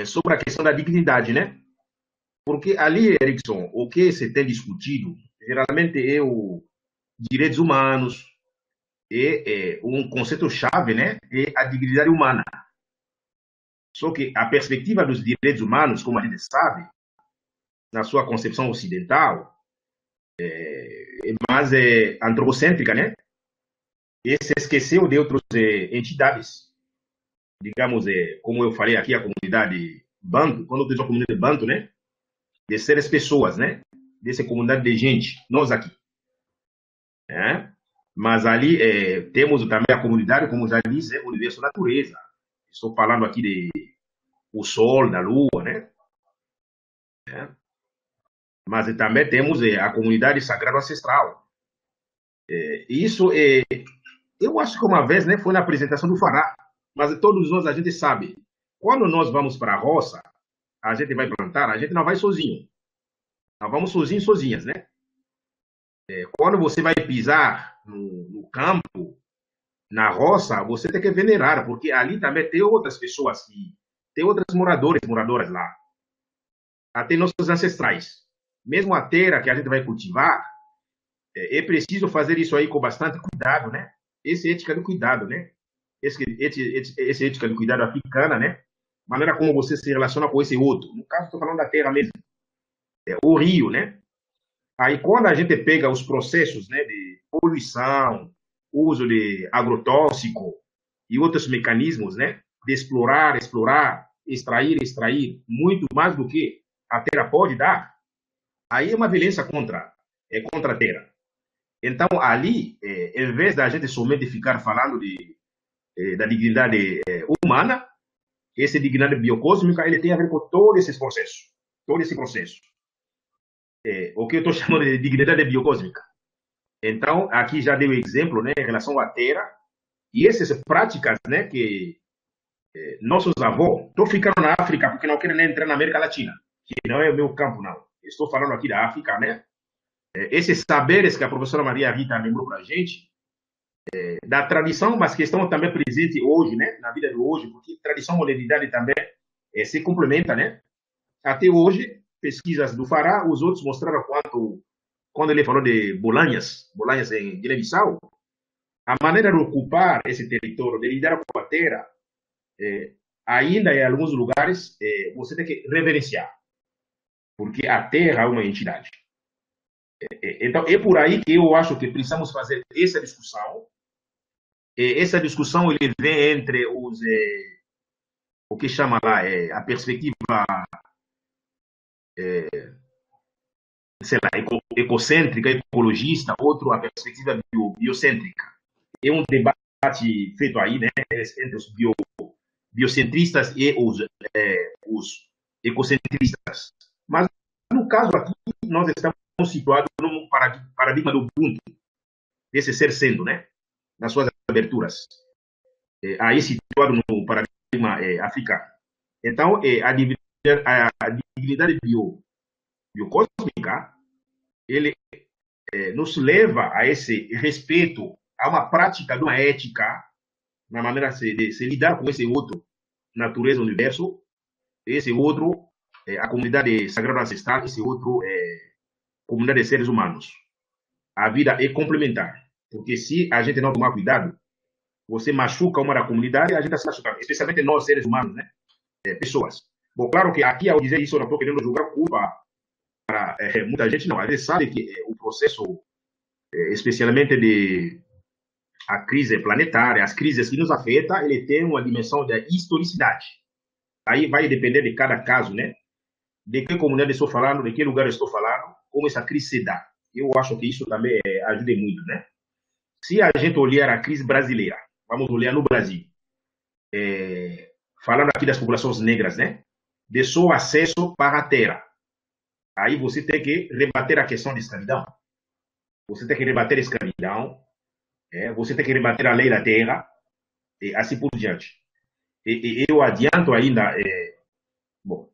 Sobre a questão da dignidade, né? Porque ali, Erickson, o que se tem discutido, geralmente é os direitos humanos, um conceito-chave, né? É a dignidade humana. Só que a perspectiva dos direitos humanos, como a gente sabe, na sua concepção ocidental, mais antropocêntrica, né? E se esqueceu de outras entidades. Digamos, como eu falei aqui, a comunidade Banto, quando eu digo a comunidade Banto, né? De seres pessoas, né? Dessa comunidade de gente, nós aqui. Né? Mas ali temos também a comunidade, como já disse, o universo natureza. Estou falando aqui de o sol, da lua, né? Mas também temos a comunidade sagrada ancestral. Isso, eu acho que uma vez, né, foi na apresentação do Fará, mas todos nós, a gente sabe, quando nós vamos para a roça, a gente vai plantar, a gente não vai sozinho. Nós vamos sozinhos, sozinhas, né? Quando você vai pisar no campo, na roça, você tem que venerar, porque ali também tem outras pessoas, tem outros moradoras lá. Até nossos ancestrais. Mesmo a terra que a gente vai cultivar, é preciso fazer isso aí com bastante cuidado, né? Essa ética do cuidado, né? Essa ética do cuidado africana, né? Maneira como você se relaciona com esse outro. No caso, estou falando da terra mesmo. O rio, né? Aí, quando a gente pega os processos, né, de poluição, uso de agrotóxico e outros mecanismos, né, de explorar, extrair, muito mais do que a terra pode dar, aí é uma violência contra a terra. Então, ali, em vez da gente somente ficar falando da dignidade humana, essa dignidade biocósmica, ele tem a ver com todo esse processo. O que eu estou chamando de dignidade biocósmica. Então, aqui já dei o exemplo, né, em relação à terra, e essas práticas, né, que nossos avós, estou ficando na África porque não querem entrar na América Latina, que não é o meu campo, não. Estou falando aqui da África, né? Esses saberes que a professora Maria Rita lembrou para a gente, da tradição, mas que estão também presentes hoje, né, na vida de hoje, porque tradição e modernidade também se complementam, né? Até hoje, pesquisas do Fará, os outros mostraram quando ele falou de Bolanhas em Guiné-Bissau, a maneira de ocupar esse território, de lidar com a terra, ainda em alguns lugares, você tem que reverenciar, porque a terra é uma entidade. Então, é por aí que eu acho que precisamos fazer essa discussão. Essa discussão ele vem entre o que chama lá a perspectiva sei lá, ecocêntrica, ecologista, outro a perspectiva biocêntrica. É um debate feito aí, né, entre os biocentristas e os ecocentristas. Mas, no caso aqui, nós estamos situados num paradigma do Ubuntu, desse ser sendo, né, nas suas aberturas. Aí situado no paradigma africano. Então, a dignidade biocósmica, ele nos leva a esse respeito, a uma prática de uma ética, na maneira de se lidar com esse outro, natureza, universo, esse outro, a comunidade sagrada ancestral, esse outro, comunidade de seres humanos. A vida é complementar, porque se a gente não tomar cuidado, você machuca uma da comunidade, a gente está se machucando, especialmente nós, seres humanos, né? Pessoas. Bom, claro que aqui, ao dizer isso, eu não estou querendo jogar culpa para muita gente, não. A gente sabe que o processo, especialmente de a crise planetária, as crises que nos afetam, ele tem uma dimensão de historicidade. Aí vai depender de cada caso, né? De que comunidade estou falando, de que lugar estou falando, como essa crise se dá. Eu acho que isso também ajuda muito, né? Se a gente olhar a crise brasileira, vamos olhar no Brasil, falando aqui das populações negras, né? De seu acesso para a terra. Aí você tem que rebater a questão da escravidão. Você tem que rebater a escravidão, você tem que rebater a lei da terra, e assim por diante. E eu adianto ainda, bom,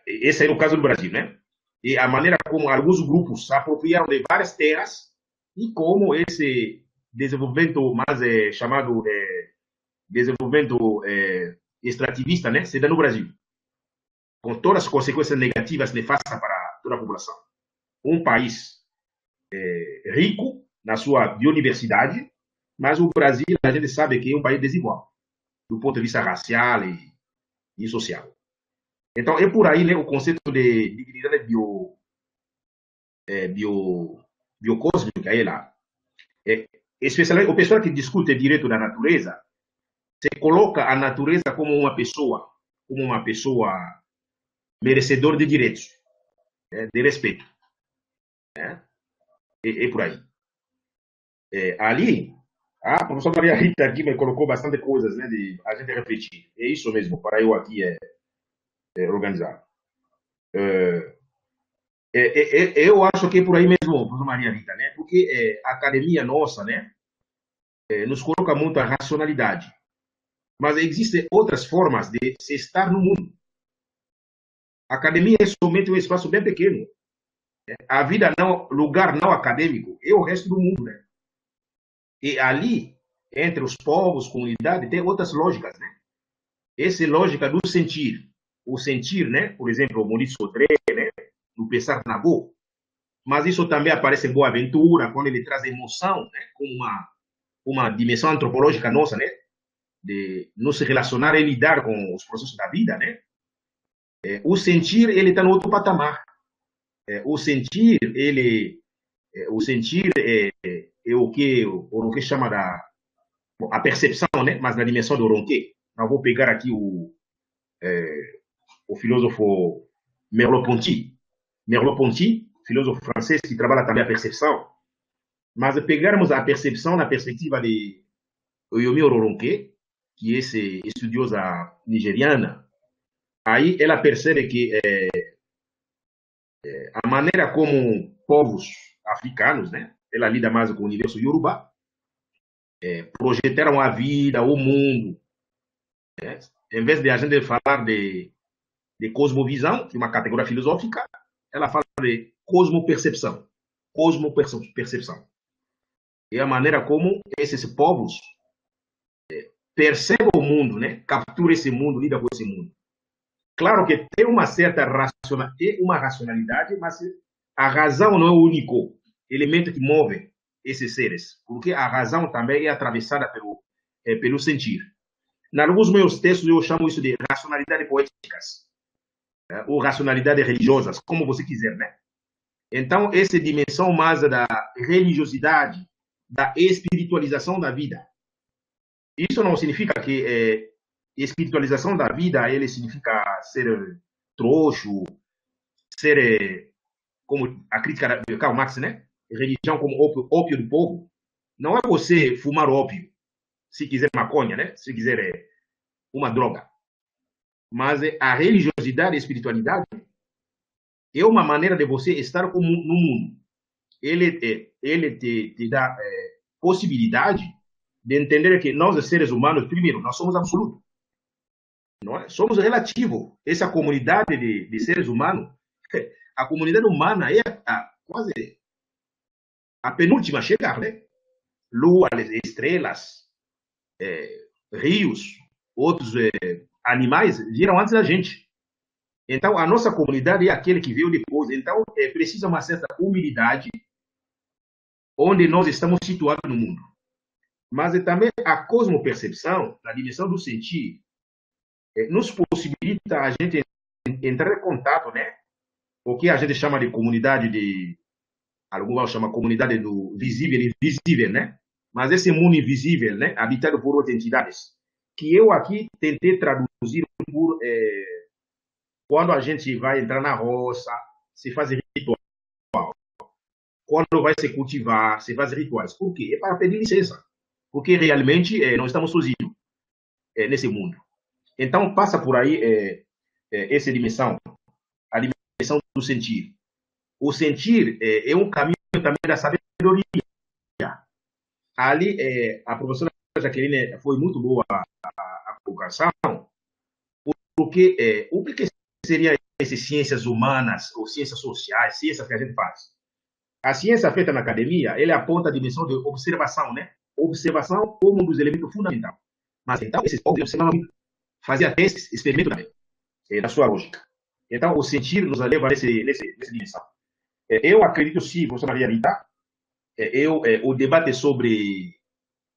esse é o caso do Brasil, né? E a maneira como alguns grupos se apropriaram de várias terras e como esse desenvolvimento mais chamado desenvolvimento extrativista, né, se dá no Brasil, com todas as consequências negativas nefastas para toda a população. Um país rico na sua biodiversidade, mas o Brasil, a gente sabe que é um país desigual, do ponto de vista racial e social. Então, é por aí, né, o conceito de dignidade biocósmica, especialmente o pessoal que discute direito da natureza, se coloca a natureza como uma pessoa merecedora de direitos, de respeito. É por aí. Ali, a professora Maria Rita aqui me colocou bastante coisas, né, de a gente refletir. É isso mesmo, para eu aqui organizar. Eu acho que é por aí mesmo, professora Maria Rita, né, porque a academia nossa, né, nos coloca muito a racionalidade. Mas existem outras formas de se estar no mundo. A academia é somente um espaço bem pequeno. A vida não, lugar não acadêmico é o resto do mundo, né? E ali, entre os povos, comunidades, tem outras lógicas, né? Essa é a lógica do sentir. O sentir, né? Por exemplo, o Maurício Sodré, né? No pensar na Go. Mas isso também aparece em Boaventura, quando ele traz emoção, né? Como uma dimensão antropológica nossa, né? De nos relacionar e lidar com os processos da vida, né? O sentir, ele está no outro patamar. O sentir, é o que chama a percepção, né? Mas na dimensão do Ronquet. Eu vou pegar aqui o filósofo Merleau-Ponty. Merleau-Ponty, filósofo francês que trabalha também a percepção. Mas pegarmos a percepção na perspectiva de Yomi Ronquet, que é essa estudiosa nigeriana, aí ela percebe que a maneira como povos africanos, né, ela lida mais com o universo Yoruba, projetaram a vida, o mundo, né? Em vez de a gente falar de cosmovisão, que é uma categoria filosófica, ela fala de cosmopercepção. Cosmopercepção. É a maneira como esses povos percebem o mundo, né? Captura esse mundo, lida com esse mundo. Claro que tem uma certa racionalidade, mas a razão não é o único elemento que move esses seres, porque a razão também é atravessada pelo sentir. Em alguns meus textos eu chamo isso de racionalidade poéticas, né? Ou racionalidade religiosas, como você quiser, né? Então, essa dimensão mais da religiosidade, da espiritualização da vida. Isso não significa que espiritualização da vida, ele significa ser trouxo, ser, como a crítica de Karl Marx, né? Religião como ópio do povo. Não é você fumar ópio, se quiser maconha, né? Se quiser uma droga. Mas a religiosidade e a espiritualidade é uma maneira de você estar no mundo. Ele te dá possibilidade de entender que nós, seres humanos, primeiro, nós somos absolutos. Nós somos relativo. Essa comunidade de seres humanos, a comunidade humana é quase a penúltima a chegar, né? Lua, estrelas, rios, outros animais vieram antes da gente. Então, a nossa comunidade é aquele que veio depois. Então, precisa uma certa humildade onde nós estamos situados no mundo. Mas também a cosmopercepção, a dimensão do sentir, nos possibilita a gente entrar em contato, né? O que a gente chama de comunidade alguns chamam comunidade do visível e invisível, né? Mas esse mundo invisível, né? Habitado por outras entidades, que eu aqui tentei traduzir por quando a gente vai entrar na roça, se faz ritual. Quando vai se cultivar, se faz rituais. Por quê? É para pedir licença. Porque realmente nós estamos sozinhos nesse mundo. Então, passa por aí essa dimensão, a dimensão do sentir. O sentir é um caminho também da sabedoria. Ali, a professora Jaqueline foi muito boa a colocação, porque o que seria essas ciências humanas ou ciências sociais, ciências que a gente faz? A ciência feita na academia, ele aponta a dimensão de observação, né? Observação como um dos elementos fundamentais. Mas então, esses povos observavam muito, fazia testes, experimentos também, na sua lógica. Então, o sentir nos leva nessa dimensão. Eu acredito, sim, professora Maria Rita, o debate sobre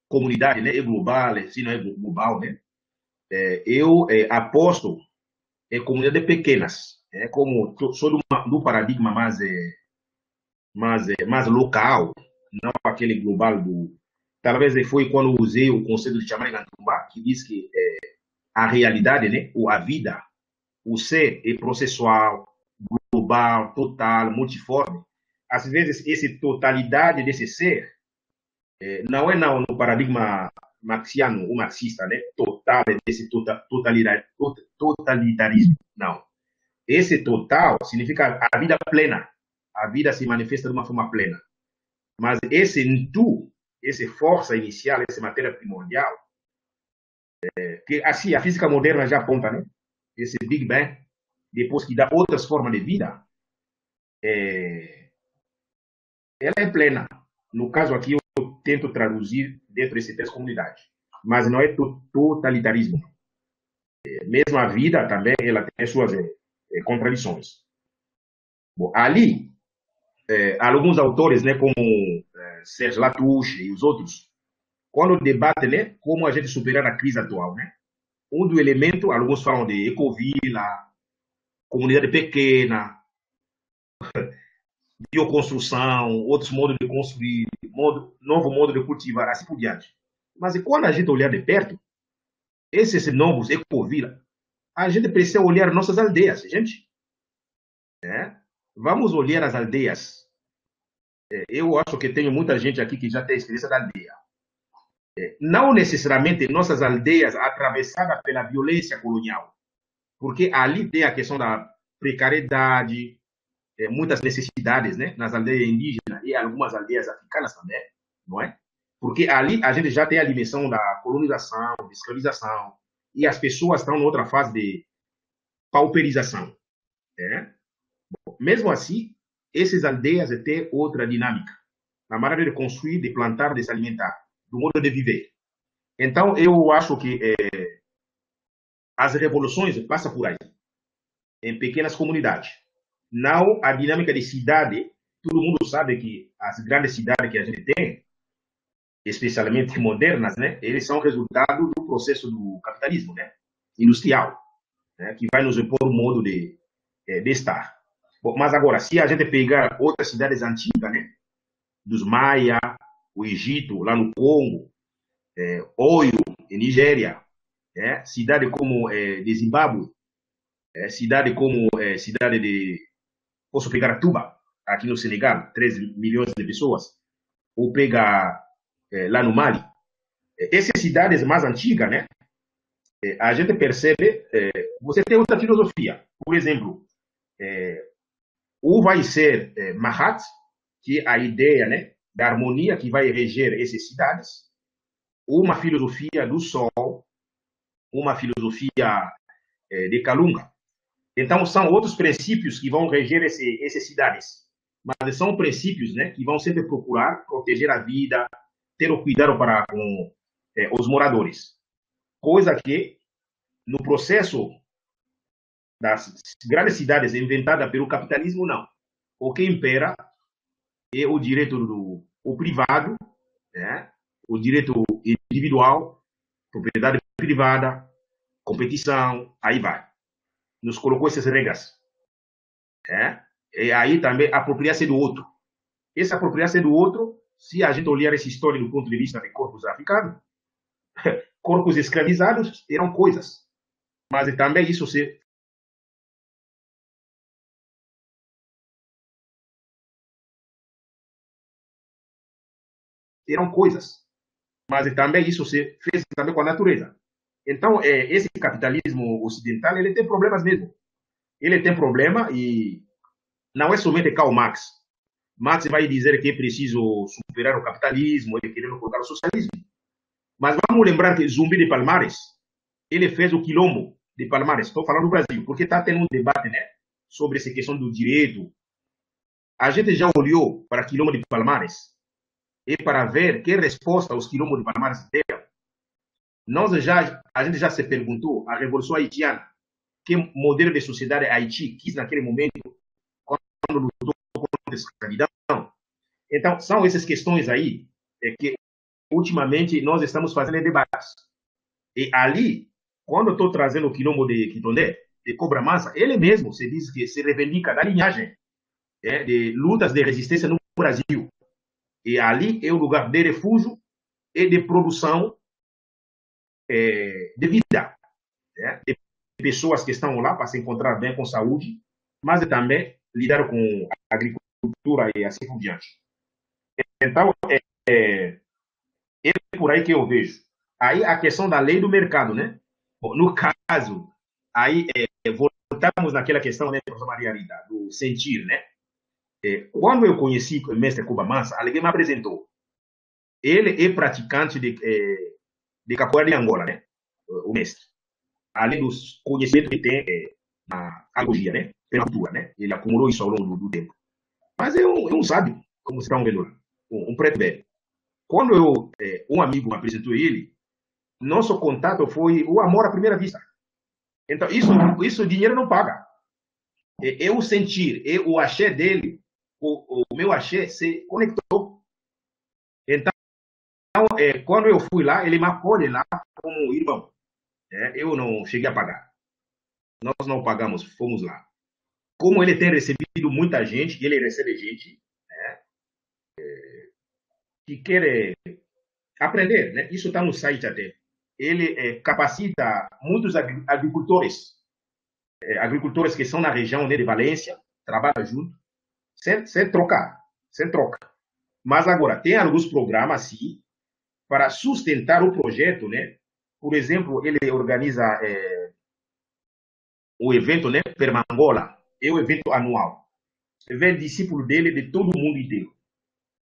comunidade, né, é global, se não é global, né? Eu aposto em comunidades pequenas, como sou do paradigma mais local, não aquele global talvez foi quando usei o conceito de Chamari Gantumba, que diz que a realidade, né, ou a vida, o ser é processual, global, total, multiforme. Às vezes, essa totalidade desse ser não é no paradigma marxiano ou marxista, né? Total, desse totalitarismo. Não. Esse total significa a vida plena. A vida se manifesta de uma forma plena. Mas esse tu, essa força inicial, essa matéria primordial, que assim a física moderna já aponta, né? Esse Big Bang, depois que dá outras formas de vida, ela é plena. No caso aqui, eu tento traduzir dentro desse texto comunidade. Mas não é totalitarismo. Mesmo a vida também, ela tem suas contradições. Bom, ali, alguns autores, né, como Serge Latouche e os outros, quando debatem, né, como a gente superar a crise atual, né? Um do elemento, alguns falam de ecovila, comunidade pequena, bioconstrução, outros modos de construir, novo modo de cultivar, assim por diante. Mas e quando a gente olhar de perto, esses novos ecovila, a gente precisa olhar nossas aldeias, gente. Vamos olhar as aldeias. Eu acho que tenho muita gente aqui que já tem experiência da aldeia. Não necessariamente nossas aldeias atravessadas pela violência colonial, porque ali tem a questão da precariedade, muitas necessidades, né, nas aldeias indígenas e algumas aldeias africanas também, não é? Porque ali a gente já tem a dimensão da colonização, de escravização, e as pessoas estão em outra fase de pauperização. Mesmo assim, essas aldeias têm outra dinâmica, na maneira de construir, de plantar, de se alimentar, do modo de viver. Então, eu acho que as revoluções passam por aí, em pequenas comunidades. Não a dinâmica de cidade. Todo mundo sabe que as grandes cidades que a gente tem, especialmente modernas, né, eles são resultado do processo do capitalismo, né, industrial, né, que vai nos impor um modo de estar. Bom, mas agora, se a gente pegar outras cidades antigas, né, dos Maia, o Egito, lá no Congo, Oio, em Nigéria, cidade como de Zimbábue, cidade como cidade de posso pegar Tuba, aqui no Senegal, 13 milhões de pessoas, ou pegar lá no Mali. Essas cidades mais antigas, né, a gente percebe, você tem outra filosofia. Por exemplo, ou vai ser Mahat, que é a ideia, né, da harmonia que vai reger essas cidades, ou uma filosofia do sol, uma filosofia de Kalunga. Então, são outros princípios que vão reger essas cidades. Mas são princípios, né, que vão sempre procurar proteger a vida, ter o cuidado para com os moradores. Coisa que, no processo das grandes cidades inventadas pelo capitalismo, não. O que impera é o direito do privado, né, o direito individual, propriedade privada, competição, aí vai. nos colocou essas regras. E aí também apropriar-se do outro. Essa apropriar-se do outro, se a gente olhar essa história do ponto de vista de corpos africanos, corpos escravizados eram coisas, mas também isso se eram coisas, mas também isso se fez também com a natureza. Então, esse capitalismo ocidental, ele tem problemas mesmo. Ele tem problema e não é somente Karl Marx. Marx vai dizer que é preciso superar o capitalismo, ele querendo colocar o socialismo. Mas vamos lembrar que Zumbi de Palmares, ele fez o quilombo de Palmares. Estou falando do Brasil, porque está tendo um debate, né, sobre essa questão do direito. A gente já olhou para o quilombo de Palmares e para ver que resposta os quilombos de Palmares deram. A gente já se perguntou, a Revolução Haitiana, que modelo de sociedade Haiti quis naquele momento, quando lutou contra a escravidão. Então, são essas questões aí que, ultimamente, nós estamos fazendo debates. E ali, quando eu estou trazendo o quilombo de Quitondé, de Cobra Mansa, ele mesmo se diz que se reivindica da linhagem de lutas de resistência no Brasil. E ali é o lugar de refúgio e de produção de vida, de pessoas que estão lá para se encontrar bem com saúde, mas também lidar com a agricultura e assim por diante. Então, é por aí que eu vejo. Aí a questão da lei do mercado, né? Bom, no caso, aí voltamos naquela questão, né, professor Maria Rita, do sentir, né? Quando eu conheci o mestre Cobra Mansa, alguém me apresentou. Ele é praticante de capoeira de Angola, né? O mestre. Além dos conhecimentos que tem na alogia, né? Pela cultura, né? Ele acumulou isso ao longo do tempo. Mas é um sábio, como se está um velho lá, um preto velho. Quando um amigo me apresentou ele, nosso contato foi o amor à primeira vista. Então, isso o dinheiro não paga. É o sentir, é o axé dele, o meu axé se conectou. Então, quando eu fui lá, ele me acolhe lá como irmão. Eu não cheguei a pagar. Nós não pagamos, fomos lá. Como ele tem recebido muita gente, ele recebe gente que quer aprender, né? Isso está no site até. Ele capacita muitos agricultores, agricultores que são na região, né, de Valência, trabalham junto, sem troca. Mas agora, tem alguns programas, sim, para sustentar o projeto, né? Por exemplo, ele organiza o evento, né, Permangola, é um evento anual. Vem discípulo dele de todo o mundo inteiro,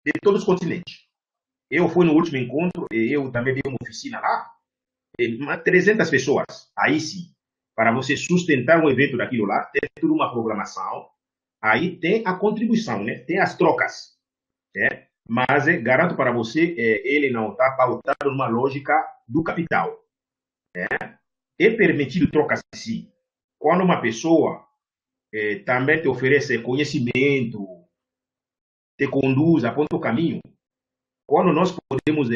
de todos os continentes. Eu fui no último encontro, e eu também dei uma oficina lá, 300 pessoas. Aí sim, para você sustentar um evento daquilo lá, tem toda uma programação. Aí tem a contribuição, né? Tem as trocas, né? Mas garanto para você, ele não está pautado numa lógica do capital. É permitido trocas sim. Quando uma pessoa também te oferece conhecimento, te conduz, aponta o caminho, quando nós podemos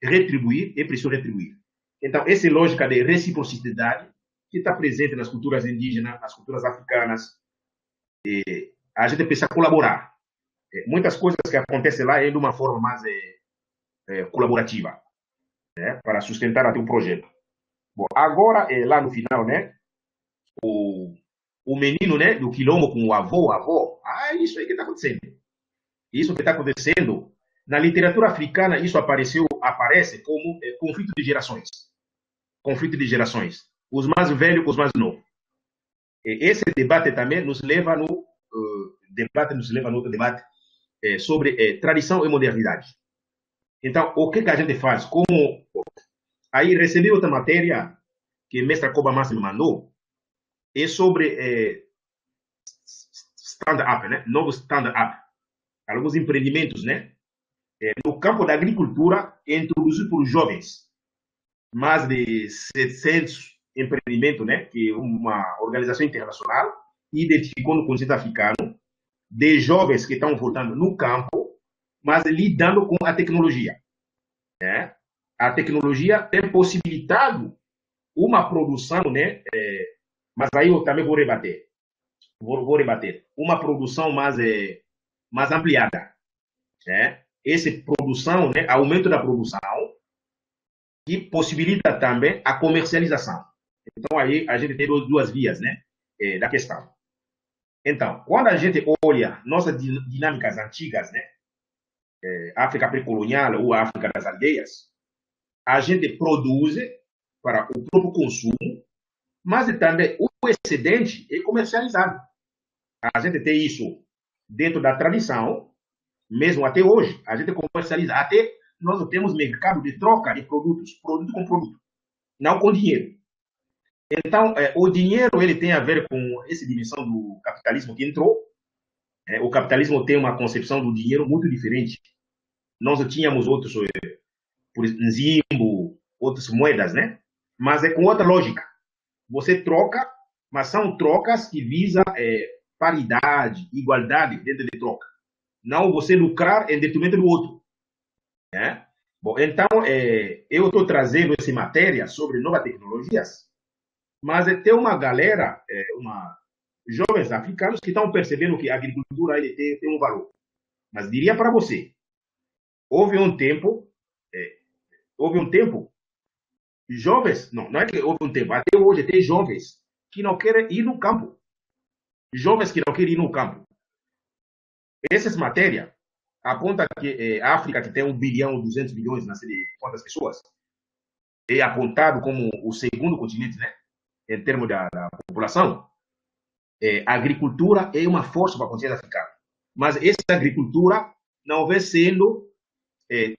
retribuir, é preciso retribuir. Então, essa lógica de reciprocidade que está presente nas culturas indígenas, nas culturas africanas, a gente precisa colaborar. Muitas coisas que acontecem lá é de uma forma mais colaborativa, né, para sustentar até o projeto. Bom, agora, lá no final, né, o menino, né, do quilombo com o avô, isso aí que está acontecendo. Isso que está acontecendo, na literatura africana, isso aparece como conflito de gerações. Conflito de gerações. Os mais velhos com os mais novos. Esse debate também nos leva no outro debate sobre tradição e modernidade. Então, o que a gente faz? Aí recebi outra matéria que a mestra Cobra Mansa me mandou, é sobre stand-up, né? Novo stand-up. Alguns empreendimentos, né? No campo da agricultura, introduzido por jovens. Mais de 700 empreendimentos, né? Que uma organização internacional identificou no continente africano, de jovens que estão voltando no campo, mas lidando com a tecnologia. Né? A tecnologia tem possibilitado uma produção, né, Mas aí eu também vou rebater. Vou rebater. Uma produção mais ampliada. Né? Essa produção, né? Aumento da produção, que possibilita também a comercialização. Então, aí a gente tem duas vias, né? Da questão. Então, quando a gente olha nossas dinâmicas antigas, né? África pré-colonial ou África das aldeias, a gente produz para o próprio consumo, mas também o excedente é comercializado. A gente tem isso dentro da tradição, mesmo até hoje, a gente comercializa. Até nós temos mercado de troca de produtos, produto com produto, não com dinheiro. Então, o dinheiro ele tem a ver com essa dimensão do capitalismo que entrou. O capitalismo tem uma concepção do dinheiro muito diferente. Nós tínhamos outros, por exemplo, Nzimbo, outras moedas, né? Mas é com outra lógica. Você troca, mas são trocas que visam paridade, igualdade dentro de troca. Não você lucrar em detrimento do outro. Né? Bom, então, eu estou trazendo essa matéria sobre novas tecnologias, mas tem uma galera, jovens africanos que estão percebendo que a agricultura ele tem um valor. Mas diria para você, houve um tempo, jovens, não é que houve um tempo, até hoje tem jovens que não querem ir no campo. Jovens que não querem ir no campo. Essas matérias apontam que a África, que tem 1 bilhão, 200 milhões, não sei de quantas pessoas, é apontado como o segundo continente, né? Em termos da população. A agricultura é uma força para a continente africano. Mas essa agricultura não vem sendo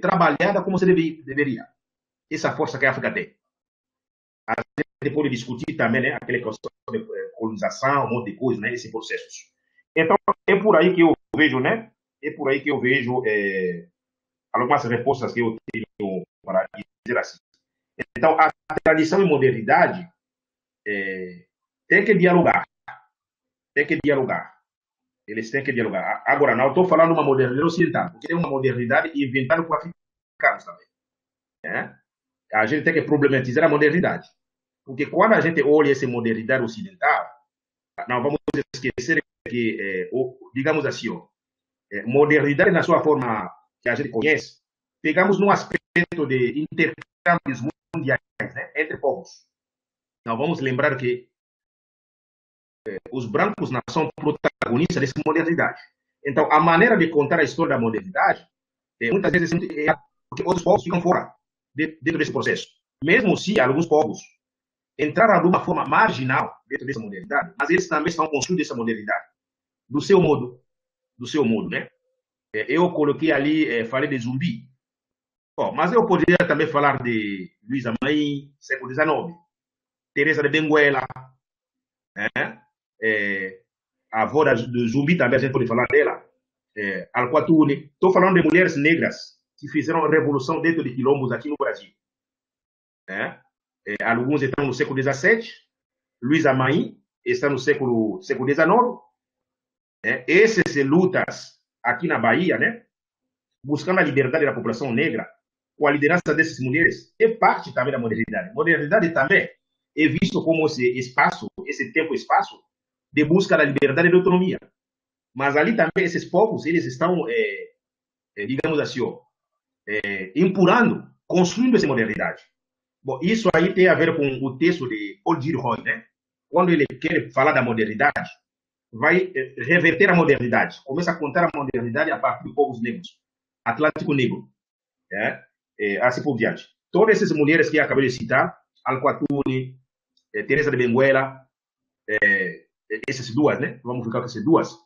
trabalhada como se deveria. Essa força que a África tem. A gente pode discutir também, né, aquela questão de colonização, um monte de coisa, né, esses processos. Então, é por aí que eu vejo, né, algumas respostas que eu tenho para dizer assim. Então, a tradição e modernidade tem que dialogar. Eles têm que dialogar. Agora, não estou falando de uma modernidade ocidental, porque tem uma modernidade inventada por africanos também. Né? A gente tem que problematizar a modernidade. Porque quando a gente olha essa modernidade ocidental, não vamos esquecer que, digamos assim, modernidade na sua forma que a gente conhece, pegamos num aspecto de intercâmbios mundiais, né, entre povos. Não vamos lembrar que os brancos não são protagonistas dessa modernidade. Então, a maneira de contar a história da modernidade, muitas vezes, porque outros povos ficam fora dentro desse processo. Mesmo se alguns povos entraram de uma forma marginal dentro dessa modernidade, mas eles também estão construindo essa modernidade do seu modo, né? Eu coloquei ali, falei de Zumbi, mas eu poderia também falar de Luísa Maim, século XIX, Teresa de Benguela, né? A avó do Zumbi também a gente pode falar dela, Alquatune. Estou falando de mulheres negras que fizeram revolução dentro de quilombos aqui no Brasil. Né? Alguns estão no século XVII, Luísa Maim está no século XIX. Essas lutas aqui na Bahia, né, buscando a liberdade da população negra, com a liderança dessas mulheres, é parte também da modernidade. Modernidade também é visto como esse tempo-espaço de busca da liberdade e da autonomia. Mas ali também esses povos, eles estão, digamos assim, empurrando, construindo essa modernidade. Bom, isso aí tem a ver com o texto de Paul Gilroy, né? Quando ele quer falar da modernidade, vai reverter a modernidade. Começa a contar a modernidade a partir de povos negros. Atlântico Negro. Assim por diante. Todas essas mulheres que eu acabei de citar, Alquatune, Teresa de Benguela, essas duas, né? Vamos ficar com essas duas.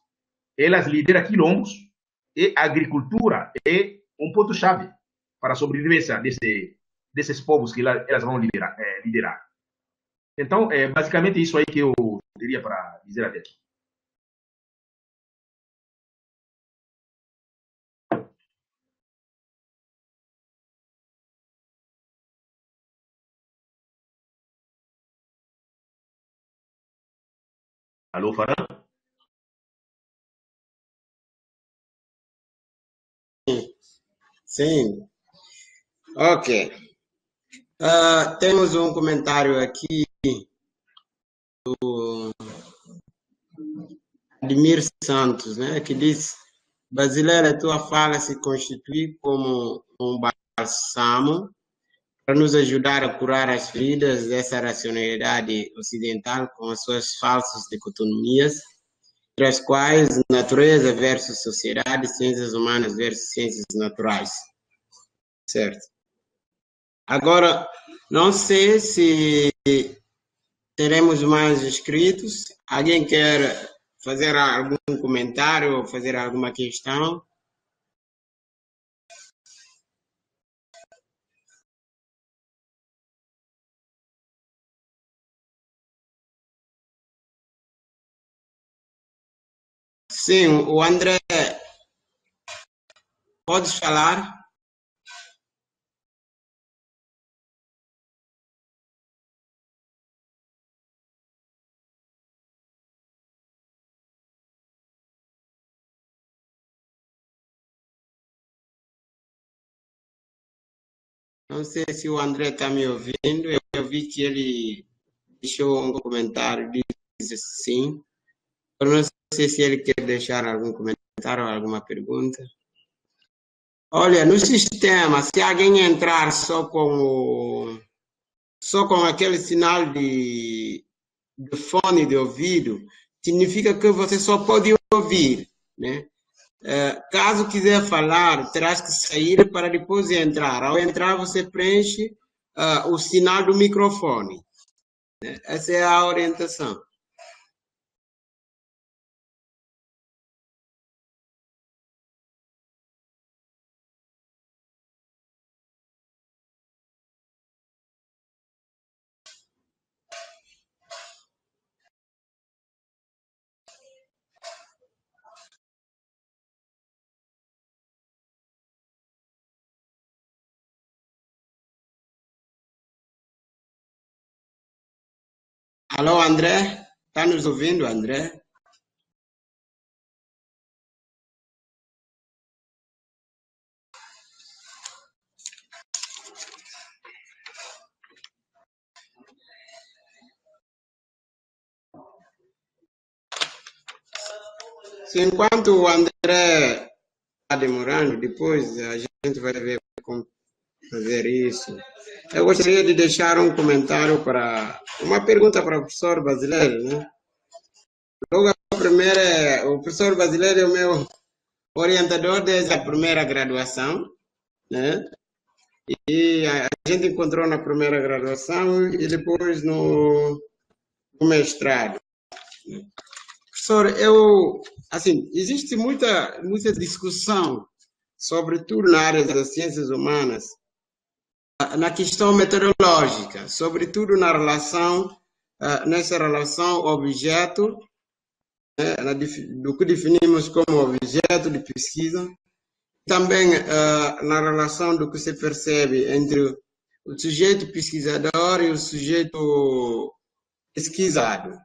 Elas lideram quilombos e a agricultura é um ponto-chave para a sobrevivência desses povos que elas vão liderar. Então, basicamente isso aí que eu teria para dizer até aqui. Alô, Faran? Sim. Ok. Temos um comentário aqui Admir Santos, né, que diz: brasileira, a tua fala se constitui como um bálsamo para nos ajudar a curar as feridas dessa racionalidade ocidental com as suas falsas dicotomias, entre as quais natureza versus sociedade, ciências humanas versus ciências naturais. Certo. Agora, não sei se teremos mais inscritos. Alguém quer fazer algum comentário ou fazer alguma questão? Sim, o André, podes falar? Não sei se o André está me ouvindo. Eu vi que ele deixou um comentário, diz sim. Eu não sei se ele quer deixar algum comentário ou alguma pergunta. Olha, no sistema, se alguém entrar só com aquele sinal de fone de ouvido, significa que você só pode ouvir, né? Caso quiser falar, terás que sair para depois entrar. Ao entrar, você preenche o sinal do microfone, né? Essa é a orientação. Alô, André? Está nos ouvindo, André? Se enquanto o André está demorando, depois a gente vai ver como fazer isso. Eu gostaria de deixar um comentário uma pergunta para o professor Brasileiro, né? Logo, a primeira, o professor Brasileiro é o meu orientador desde a primeira graduação, né? E a gente encontrou na primeira graduação e depois no mestrado. Professor, assim, existe muita discussão, sobretudo na área das ciências humanas, na questão metodológica, sobretudo nessa relação objeto, né, do que definimos como objeto de pesquisa, também na relação do que se percebe entre o sujeito pesquisador e o sujeito pesquisado.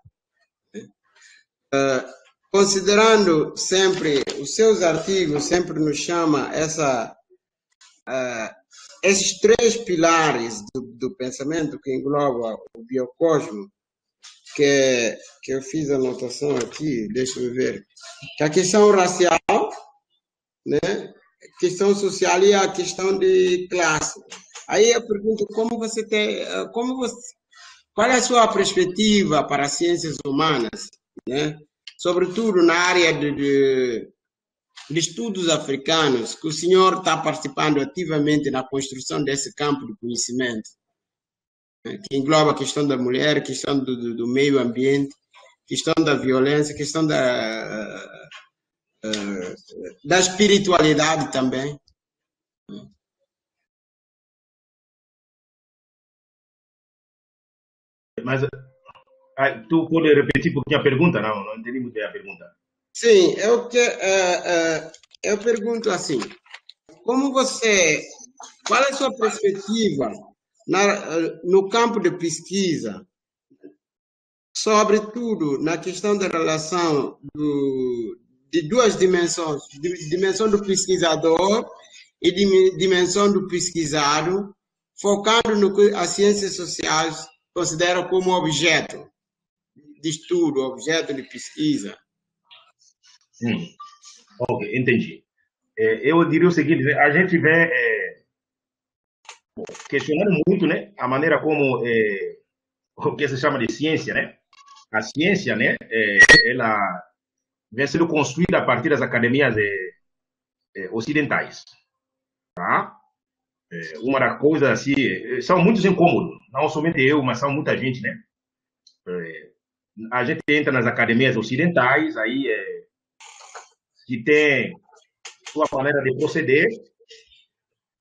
Considerando sempre, os seus artigos sempre nos chama esses três pilares do pensamento que engloba o biocosmo, que eu fiz a anotação aqui, deixa-me ver, que a questão racial, né, a questão social e a questão de classe. Aí eu pergunto, qual é a sua perspectiva para as ciências humanas, né? Sobretudo na área de estudos africanos, que o senhor está participando ativamente na construção desse campo de conhecimento, né, que engloba a questão da mulher, a questão do meio ambiente, a questão da violência, a questão da espiritualidade também. Mas tu pode repetir porque a pergunta? Não entendi muito bem a pergunta. Sim, eu pergunto assim, qual é a sua perspectiva no campo de pesquisa, sobretudo na questão da relação de duas dimensões, dimensão do pesquisador e dimensão do pesquisado, focando no que as ciências sociais consideram como objeto de estudo, objeto de pesquisa. Ok, entendi. Eu diria o seguinte, né? A gente vem questionando muito, né, a maneira como o que se chama de ciência, né? A ciência, né, ela vem sendo construída a partir das academias ocidentais, tá? Uma das coisas assim, são muitos incômodos, não somente eu, mas são muita gente, né? A gente entra nas academias ocidentais, aí que tem sua maneira de proceder,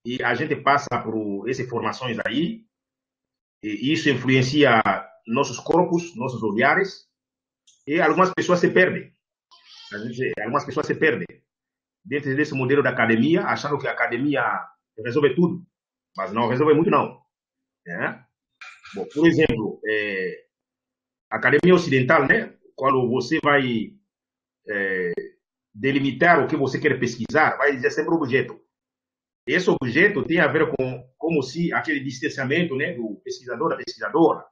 e a gente passa por essas formações aí, e isso influencia nossos corpos, nossos olhares, e algumas pessoas se perdem. Algumas pessoas se perdem dentro desse modelo da academia, achando que a academia resolve tudo, mas não resolve muito, não. Né? Bom, por exemplo, a academia ocidental, né? Quando você vai delimitar o que você quer pesquisar, vai dizer sempre o objeto. Esse objeto tem a ver com como se aquele distanciamento, né, do pesquisador, da pesquisadora,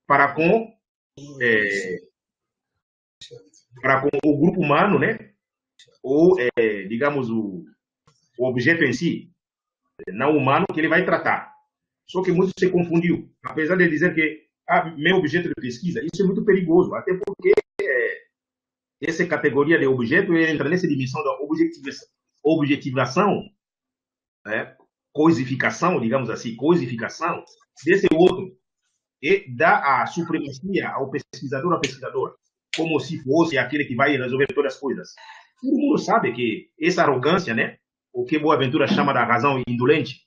para com o grupo humano, né, ou, digamos, o objeto em si, não humano, que ele vai tratar. Só que muito se confundiu. Apesar de dizer que meu objeto de pesquisa, isso é muito perigoso, até porque essa categoria de objeto entra nessa dimensão da objetivação, né, coisificação, digamos assim, coisificação desse outro, e dá a supremacia ao pesquisador, à pesquisadora, como se fosse aquele que vai resolver todas as coisas. Todo mundo sabe que essa arrogância, né, o que Boaventura chama da razão indolente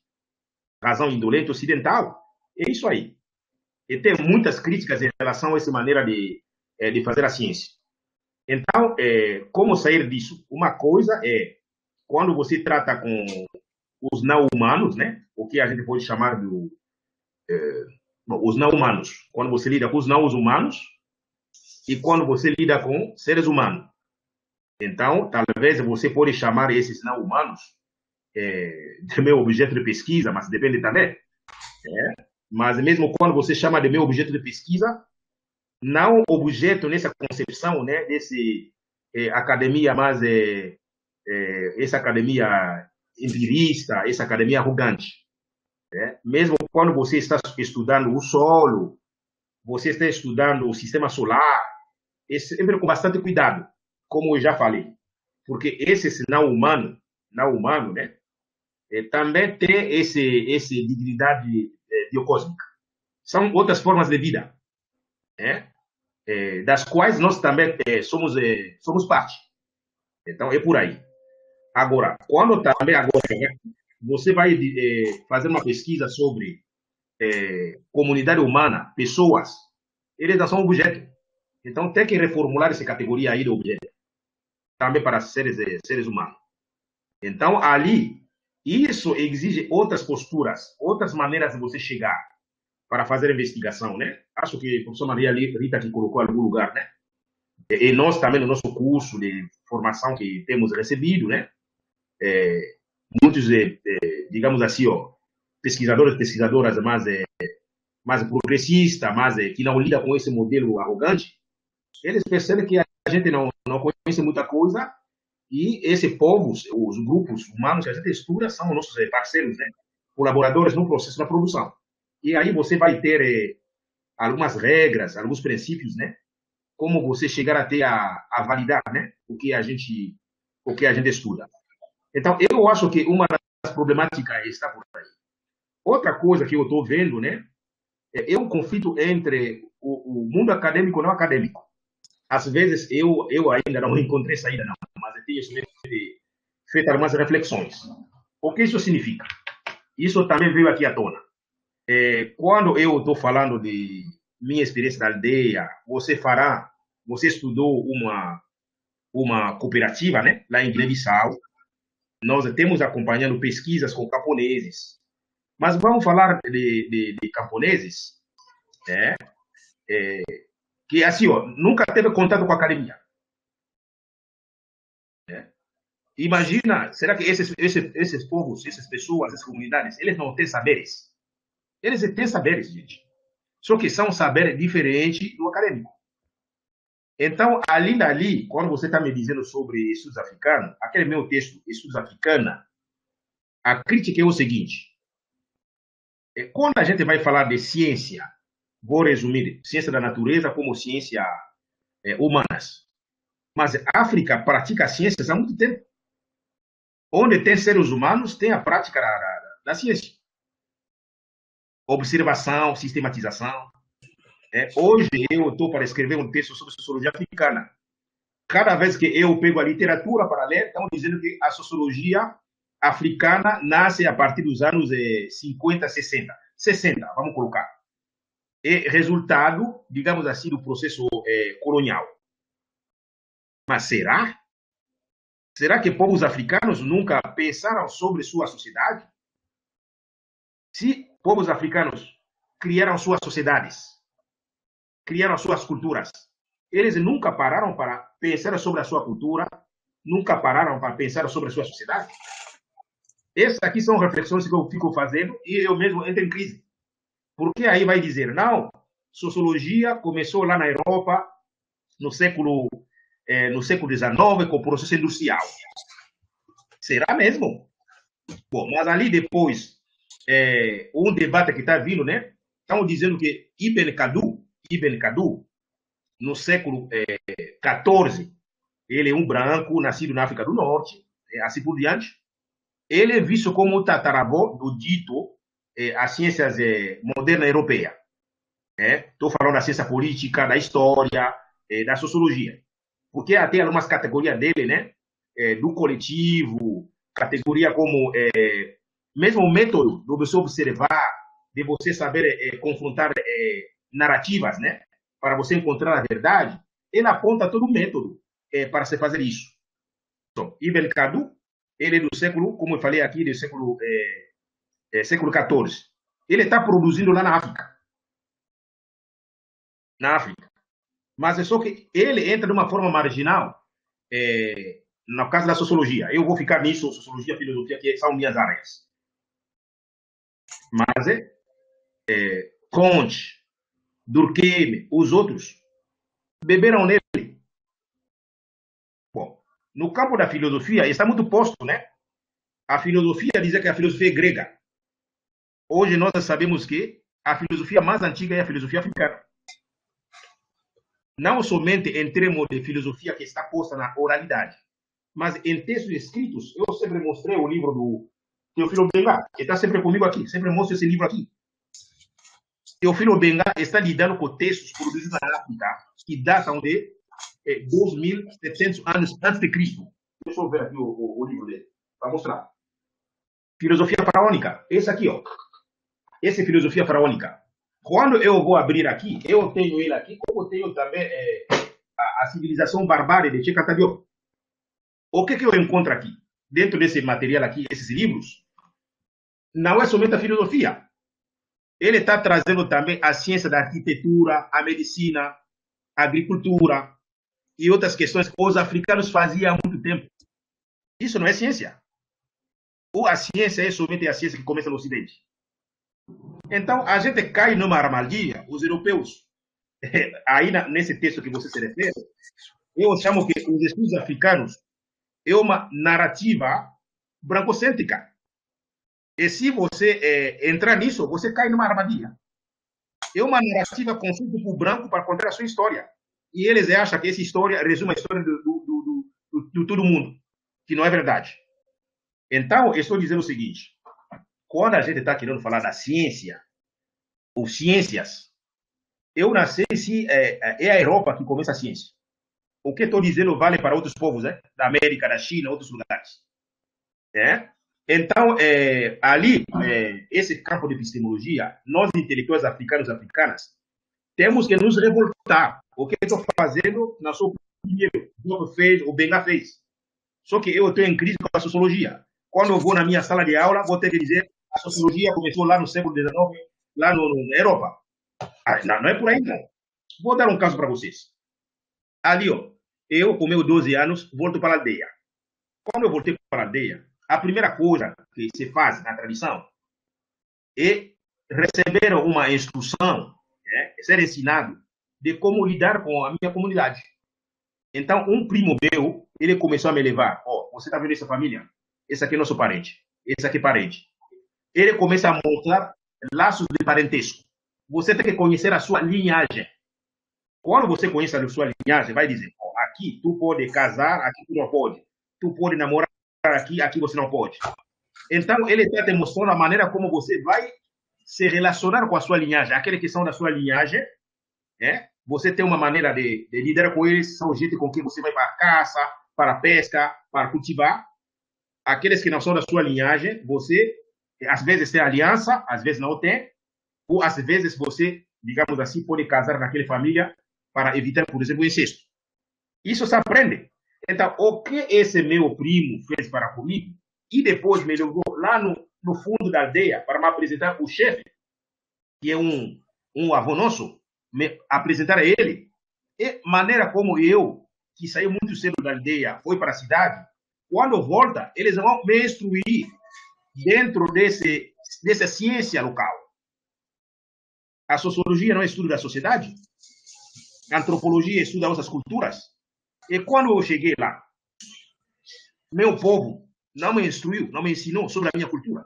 ocidental, é isso aí. E tem muitas críticas em relação a essa maneira de fazer a ciência. Então, como sair disso? Uma coisa é quando você trata com os não-humanos, né? O que a gente pode chamar de os não-humanos. Quando você lida com os não-humanos e quando você lida com seres humanos. Então, talvez você pode chamar esses não-humanos de meu objeto de pesquisa, mas depende também. Mas mesmo quando você chama de meu objeto de pesquisa, não objeto nessa concepção, né, desse academia mais essa academia empirista, essa academia arrogante, né? Mesmo quando você está estudando o solo, você está estudando o sistema solar, sempre com bastante cuidado, como eu já falei, porque esse não humano, né, também tem esse dignidade biocósmica. São outras formas de vida, né? Das quais nós também somos parte. Então, é por aí. Agora, você vai fazer uma pesquisa sobre comunidade humana, pessoas, eles não são objeto. Então, tem que reformular essa categoria aí de objeto, também para seres humanos. Então, ali, isso exige outras posturas, outras maneiras de você chegar para fazer investigação, né? Acho que a professora Maria Rita que colocou em algum lugar, né? E nós também, no nosso curso de formação que temos recebido, né? Muitos, digamos assim, pesquisadores, pesquisadoras mais progressistas, que não lidam com esse modelo arrogante, eles percebem que a gente não conhece muita coisa e esse povo, os grupos humanos que a gente estuda, são nossos parceiros, né? Colaboradores no processo da produção. E aí você vai ter algumas regras, alguns princípios, né? Como você chegar até a validar, né? O que a gente estuda. Então, eu acho que uma das problemáticas está por aí. Outra coisa que eu estou vendo, né? É um conflito entre o mundo acadêmico e não acadêmico. Às vezes, eu ainda não encontrei saída, não, mas eu tenho feito algumas reflexões. O que isso significa? Isso também veio aqui à tona. Quando eu estou falando de minha experiência da aldeia, você estudou uma cooperativa, né, lá em Guiné-Bissau. Nós temos acompanhando pesquisas com camponeses. Mas vamos falar de camponeses, né, que assim, nunca teve contato com a academia. Né? Imagina, será que esses povos, essas pessoas, essas comunidades, eles não têm saberes? Eles têm saberes, gente. Só que são saberes diferentes do acadêmico. Então, ali dali, quando você está me dizendo sobre estudos africanos, aquele meu texto, Estudos Africanos, a crítica é o seguinte: quando a gente vai falar de ciência, vou resumir, ciência da natureza como ciência humanas, mas a África pratica ciências há muito tempo. Onde tem seres humanos, tem a prática da ciência. Observação, sistematização. Hoje eu estou para escrever um texto sobre sociologia africana. Cada vez que eu pego a literatura para ler, estão dizendo que a sociologia africana nasce a partir dos anos 50, 60. 60, vamos colocar. É resultado, digamos assim, do processo colonial. Mas será? Será que povos africanos nunca pensaram sobre sua sociedade? Se povos africanos criaram suas sociedades, criaram suas culturas, eles nunca pararam para pensar sobre a sua cultura, nunca pararam para pensar sobre a sua sociedade? Essas aqui são reflexões que eu fico fazendo e eu mesmo entro em crise. Porque aí vai dizer, não, sociologia começou lá na Europa no século XIX com o processo industrial. Será mesmo? Bom, mas ali depois, um debate que está vindo, né? Estão dizendo que Ibn Khaldun, no século XIV, ele é um branco, nascido na África do Norte, assim por diante. Ele é visto como o tataravô do dito as ciências modernas europeias. Estou falando da ciência política, da história, da sociologia. Porque até algumas categorias dele, né? Do coletivo, categoria como mesmo o método de você observar, de você saber confrontar narrativas, né? Para você encontrar a verdade, ele aponta todo o método para se fazer isso. Então, Ibn Khaldun, ele é do século, como eu falei aqui, do século XIV. Ele está produzindo lá na África. Na África. Mas é só que ele entra de uma forma marginal no caso da sociologia. Eu vou ficar nisso, sociologia, filosofia, que são minhas áreas. Mas Comte, Durkheim, os outros beberam nele. Bom, no campo da filosofia está muito posto, né? A filosofia dizia que a filosofia é grega. Hoje nós sabemos que a filosofia mais antiga é a filosofia africana. Não somente em termos de filosofia que está posta na oralidade, mas em textos escritos. Eu sempre mostrei o livro do Teófilo Benga, que está sempre comigo aqui, sempre mostro esse livro aqui. Teófilo Benga está lidando com textos produzidos na África que datam de 2.700 anos antes de Cristo. Deixa eu ver aqui o livro dele, para mostrar. Filosofia faraônica, esse aqui, ó. Essa é filosofia faraônica. Quando eu vou abrir aqui, eu tenho ele aqui, como tenho também a civilização barbária de Cheikh Diop. O que eu encontro aqui? Dentro desse material aqui, esses livros, não é somente a filosofia. Ele está trazendo também a ciência da arquitetura, a medicina, a agricultura e outras questões que os africanos faziam há muito tempo. Isso não é ciência. Ou a ciência é somente a ciência que começa no Ocidente. Então, a gente cai numa armadilha, os europeus. Aí, nesse texto que você se refere, eu chamo que os estudos africanos é uma narrativa brancocêntrica. E se você entrar nisso, você cai numa armadilha. É uma narrativa construída por branco para contar a sua história. E eles acham que essa história resume a história de todo mundo, que não é verdade. Então, eu estou dizendo o seguinte: quando a gente está querendo falar da ciência, ou ciências, eu não sei se é a Europa que começa a ciência. O que estou dizendo vale para outros povos, da América, da China, outros lugares. Então, ali, esse campo de epistemologia, nós intelectuais africanos e africanas, temos que nos revoltar. O que estou fazendo, na sua opinião, o Benga fez. Só que eu estou em crise com a sociologia. Quando eu vou na minha sala de aula, vou ter que dizer a sociologia começou lá no século XIX, lá na Europa. Não é por aí, não. Vou dar um caso para vocês. Ali, ó, eu, com meus 12 anos, volto para a aldeia. Quando eu voltei para a aldeia, a primeira coisa que se faz na tradição é receber uma instrução, ser ensinado de como lidar com a minha comunidade. Então, um primo meu, ele começou a me levar. Ó, você tá vendo essa família? Esse aqui é nosso parente. Esse aqui é parente. Ele começa a mostrar laços de parentesco. Você tem que conhecer a sua linhagem. Quando você conhece a sua linhagem, vai dizer, ó, aqui tu pode casar, aqui tu não pode. Tu pode namorar aqui, aqui você não pode. Então, ele está te mostrando a maneira como você vai se relacionar com a sua linhagem. Aqueles que são da sua linhagem, né? Você tem uma maneira de lidar com eles, são gente com quem você vai para a caça, para a pesca, para cultivar. Aqueles que não são da sua linhagem, você, às vezes, tem aliança, às vezes não tem, ou às vezes você, digamos assim, pode casar naquela família para evitar, por exemplo, o incesto. Isso se aprende. Então, o que esse meu primo fez para comigo, e depois me levou lá no fundo da aldeia para me apresentar o chefe, que é um avô nosso, me apresentar a ele, e maneira como eu, que saí muito cedo da aldeia, fui para a cidade, quando volta, eles vão me instruir dentro dessa ciência local. A sociologia não é estudo da sociedade, a antropologia estuda outras culturas. E quando eu cheguei lá, meu povo não me instruiu, não me ensinou sobre a minha cultura.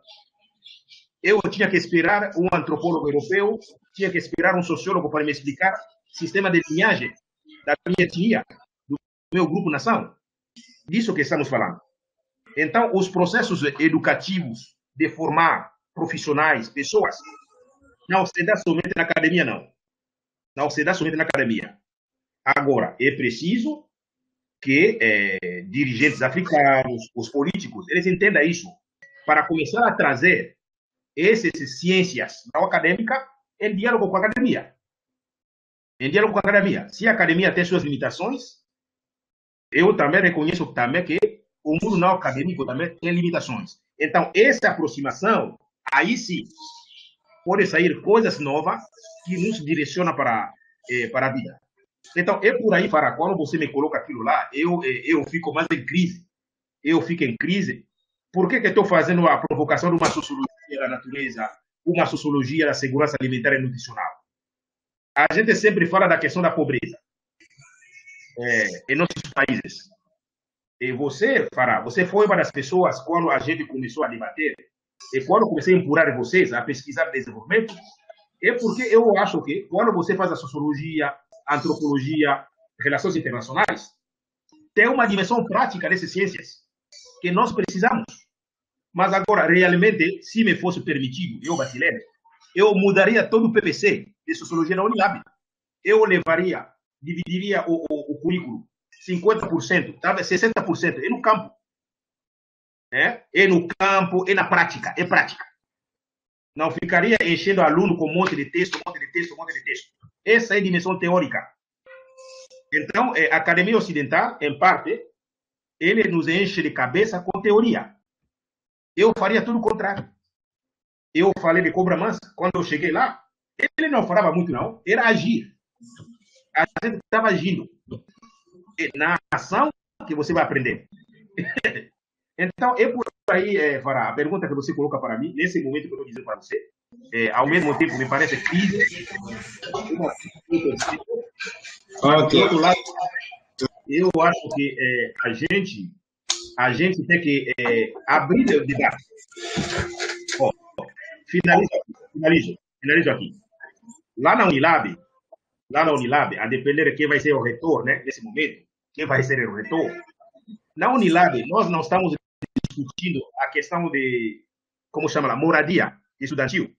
Eu tinha que esperar um antropólogo europeu, tinha que esperar um sociólogo para me explicar o sistema de linhagem da minha etnia, do meu grupo nação. Disso que estamos falando. Então, os processos educativos de formar profissionais, pessoas, não se dá somente na academia, não. Não se dá somente na academia. Agora, é preciso que dirigentes africanos, os políticos, eles entendam isso, para começar a trazer essas ciências não acadêmicas em diálogo com a academia. Em diálogo com a academia. Se a academia tem suas limitações, eu também reconheço também que o mundo não acadêmico também tem limitações. Então, essa aproximação, aí sim, pode sair coisas novas que nos direcionam para a vida. Então, é por aí, para quando você me coloca aquilo lá, eu fico mais em crise. Eu fico em crise. Por que estou fazendo a provocação de uma sociologia da natureza, uma sociologia da segurança alimentar e nutricional? A gente sempre fala da questão da pobreza em nossos países. E você, Fará, você foi uma das pessoas quando a gente começou a debater, e quando eu comecei a empurrar vocês a pesquisar desenvolvimento, é porque eu acho que quando você faz a sociologia, a antropologia, relações internacionais, tem uma dimensão prática dessas ciências que nós precisamos. Mas agora, realmente, se me fosse permitido, eu, brasileiro, eu mudaria todo o PPC de sociologia na Unilab. Eu levaria, dividiria o currículo 50%, talvez 60%, é no campo. É no campo, é na prática, é prática. Não ficaria enchendo o aluno com um monte de texto, um monte de texto, um monte de texto. Essa é a dimensão teórica. Então, a academia ocidental, em parte, ele nos enche de cabeça com teoria. Eu faria tudo o contrário. Eu falei de cobra mansa. Quando eu cheguei lá, ele não falava muito, não. Era agir. A gente estava agindo. Na ação que você vai aprender. Então, é por aí, Fará, a pergunta que você coloca para mim, nesse momento que eu estou dizendo para você, ao mesmo tempo me parece crise. Do outro lado, eu acho que a gente tem que abrir o debate. Finalizo aqui. Lá na Unilab, a depender de quem vai ser o reitor, né, nesse momento, quem vai ser o reitor, na Unilab, nós não estamos discutindo a questão de, como chama lá, moradia estudantil.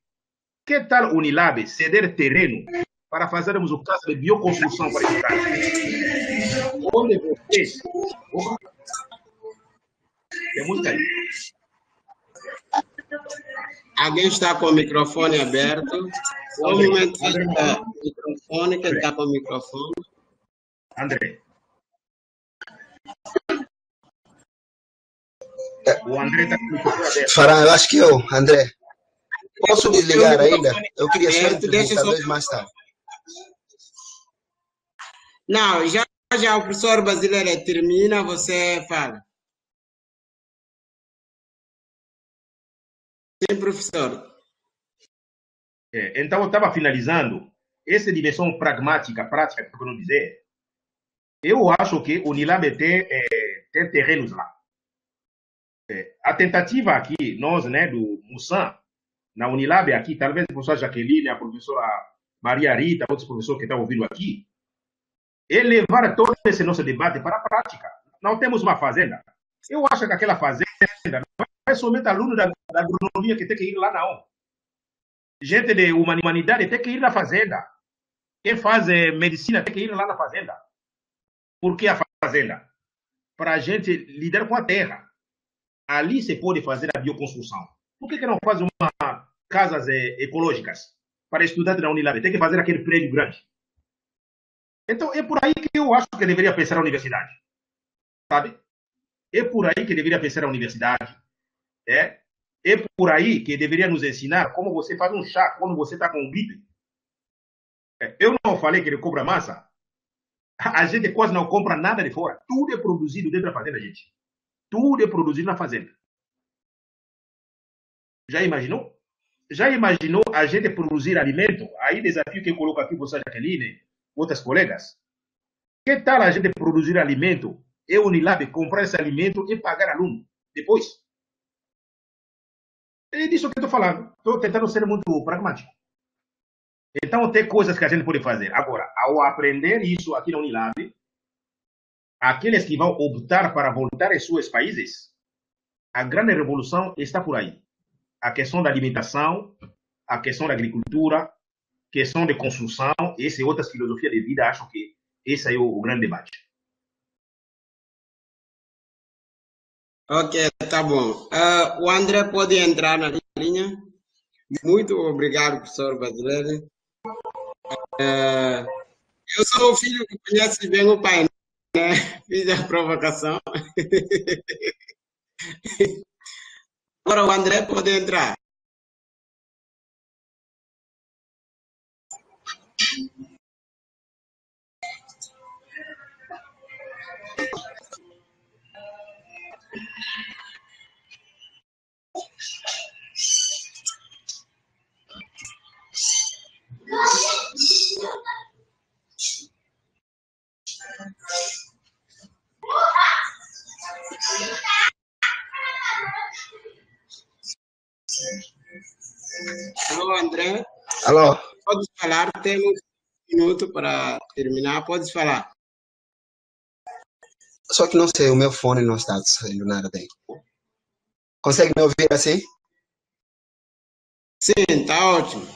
Que tal Unilab ceder terreno para fazermos o caso de bioconstrução para estudar? Onde vocês... Tem música aí. Alguém está com o microfone aberto? Só um momento, microfone, quem está com o microfone? André. O André está com o microfone aberto. Fará, eu acho que eu, André. Posso desligar ainda? Eu queria só talvez mais tarde. Não, já o professor Basileira termina, você fala. Sim, professor. Então, eu estava finalizando. Essa dimensão pragmática, prática, que eu não dizer, Eu acho que o Unilab tem terrenos lá. A tentativa aqui, nós, né, do Moussan, na Unilab aqui, talvez a professora Jaqueline, a professora Maria Rita, outros professores que estão ouvindo aqui, é levar todo esse nosso debate para a prática. Não temos uma fazenda. Eu acho que aquela fazenda não é somente aluno da agronomia que tem que ir lá, não. Gente de humanidade tem que ir na fazenda. Quem faz medicina tem que ir lá na fazenda. Por que a fazenda? Para a gente lidar com a terra. Ali se pode fazer a bioconstrução. Por que não faz uma casas ecológicas para estudantes da Unilab? Tem que fazer aquele prédio grande. Então, é por aí que eu acho que deveria pensar a universidade. Sabe? É por aí que deveria pensar a universidade. É por aí que deveria nos ensinar como você faz um chá quando você está com gripe. Eu não falei que ele cobra massa. A gente quase não compra nada de fora. Tudo é produzido dentro da fazenda, gente. Tudo é produzido na fazenda. Já imaginou? Já imaginou a gente produzir alimento? Aí desafio que eu coloco aqui, você, Jaqueline, outras colegas. Que tal a gente produzir alimento? Eu, Unilab, comprar esse alimento e pagar aluno depois? É disso que eu estou falando. Estou tentando ser muito pragmático. Então, tem coisas que a gente pode fazer. Agora, ao aprender isso aqui na Unilab, aqueles que vão optar para voltar em seus países, a grande revolução está por aí. A questão da alimentação, a questão da agricultura, questão de construção, essa e outras filosofias de vida, acho que esse é o grande debate. Ok, tá bom. O André pode entrar na linha. Muito obrigado, professor Basilele. Eu sou o filho que conhece bem o pai, né? Fiz a provocação. Agora o André pode entrar. Alô, André? Alô? Pode falar, temos um minuto para terminar. Pode falar. Só que não sei, o meu fone não está saindo nada bem. Consegue me ouvir assim? Sim, está ótimo.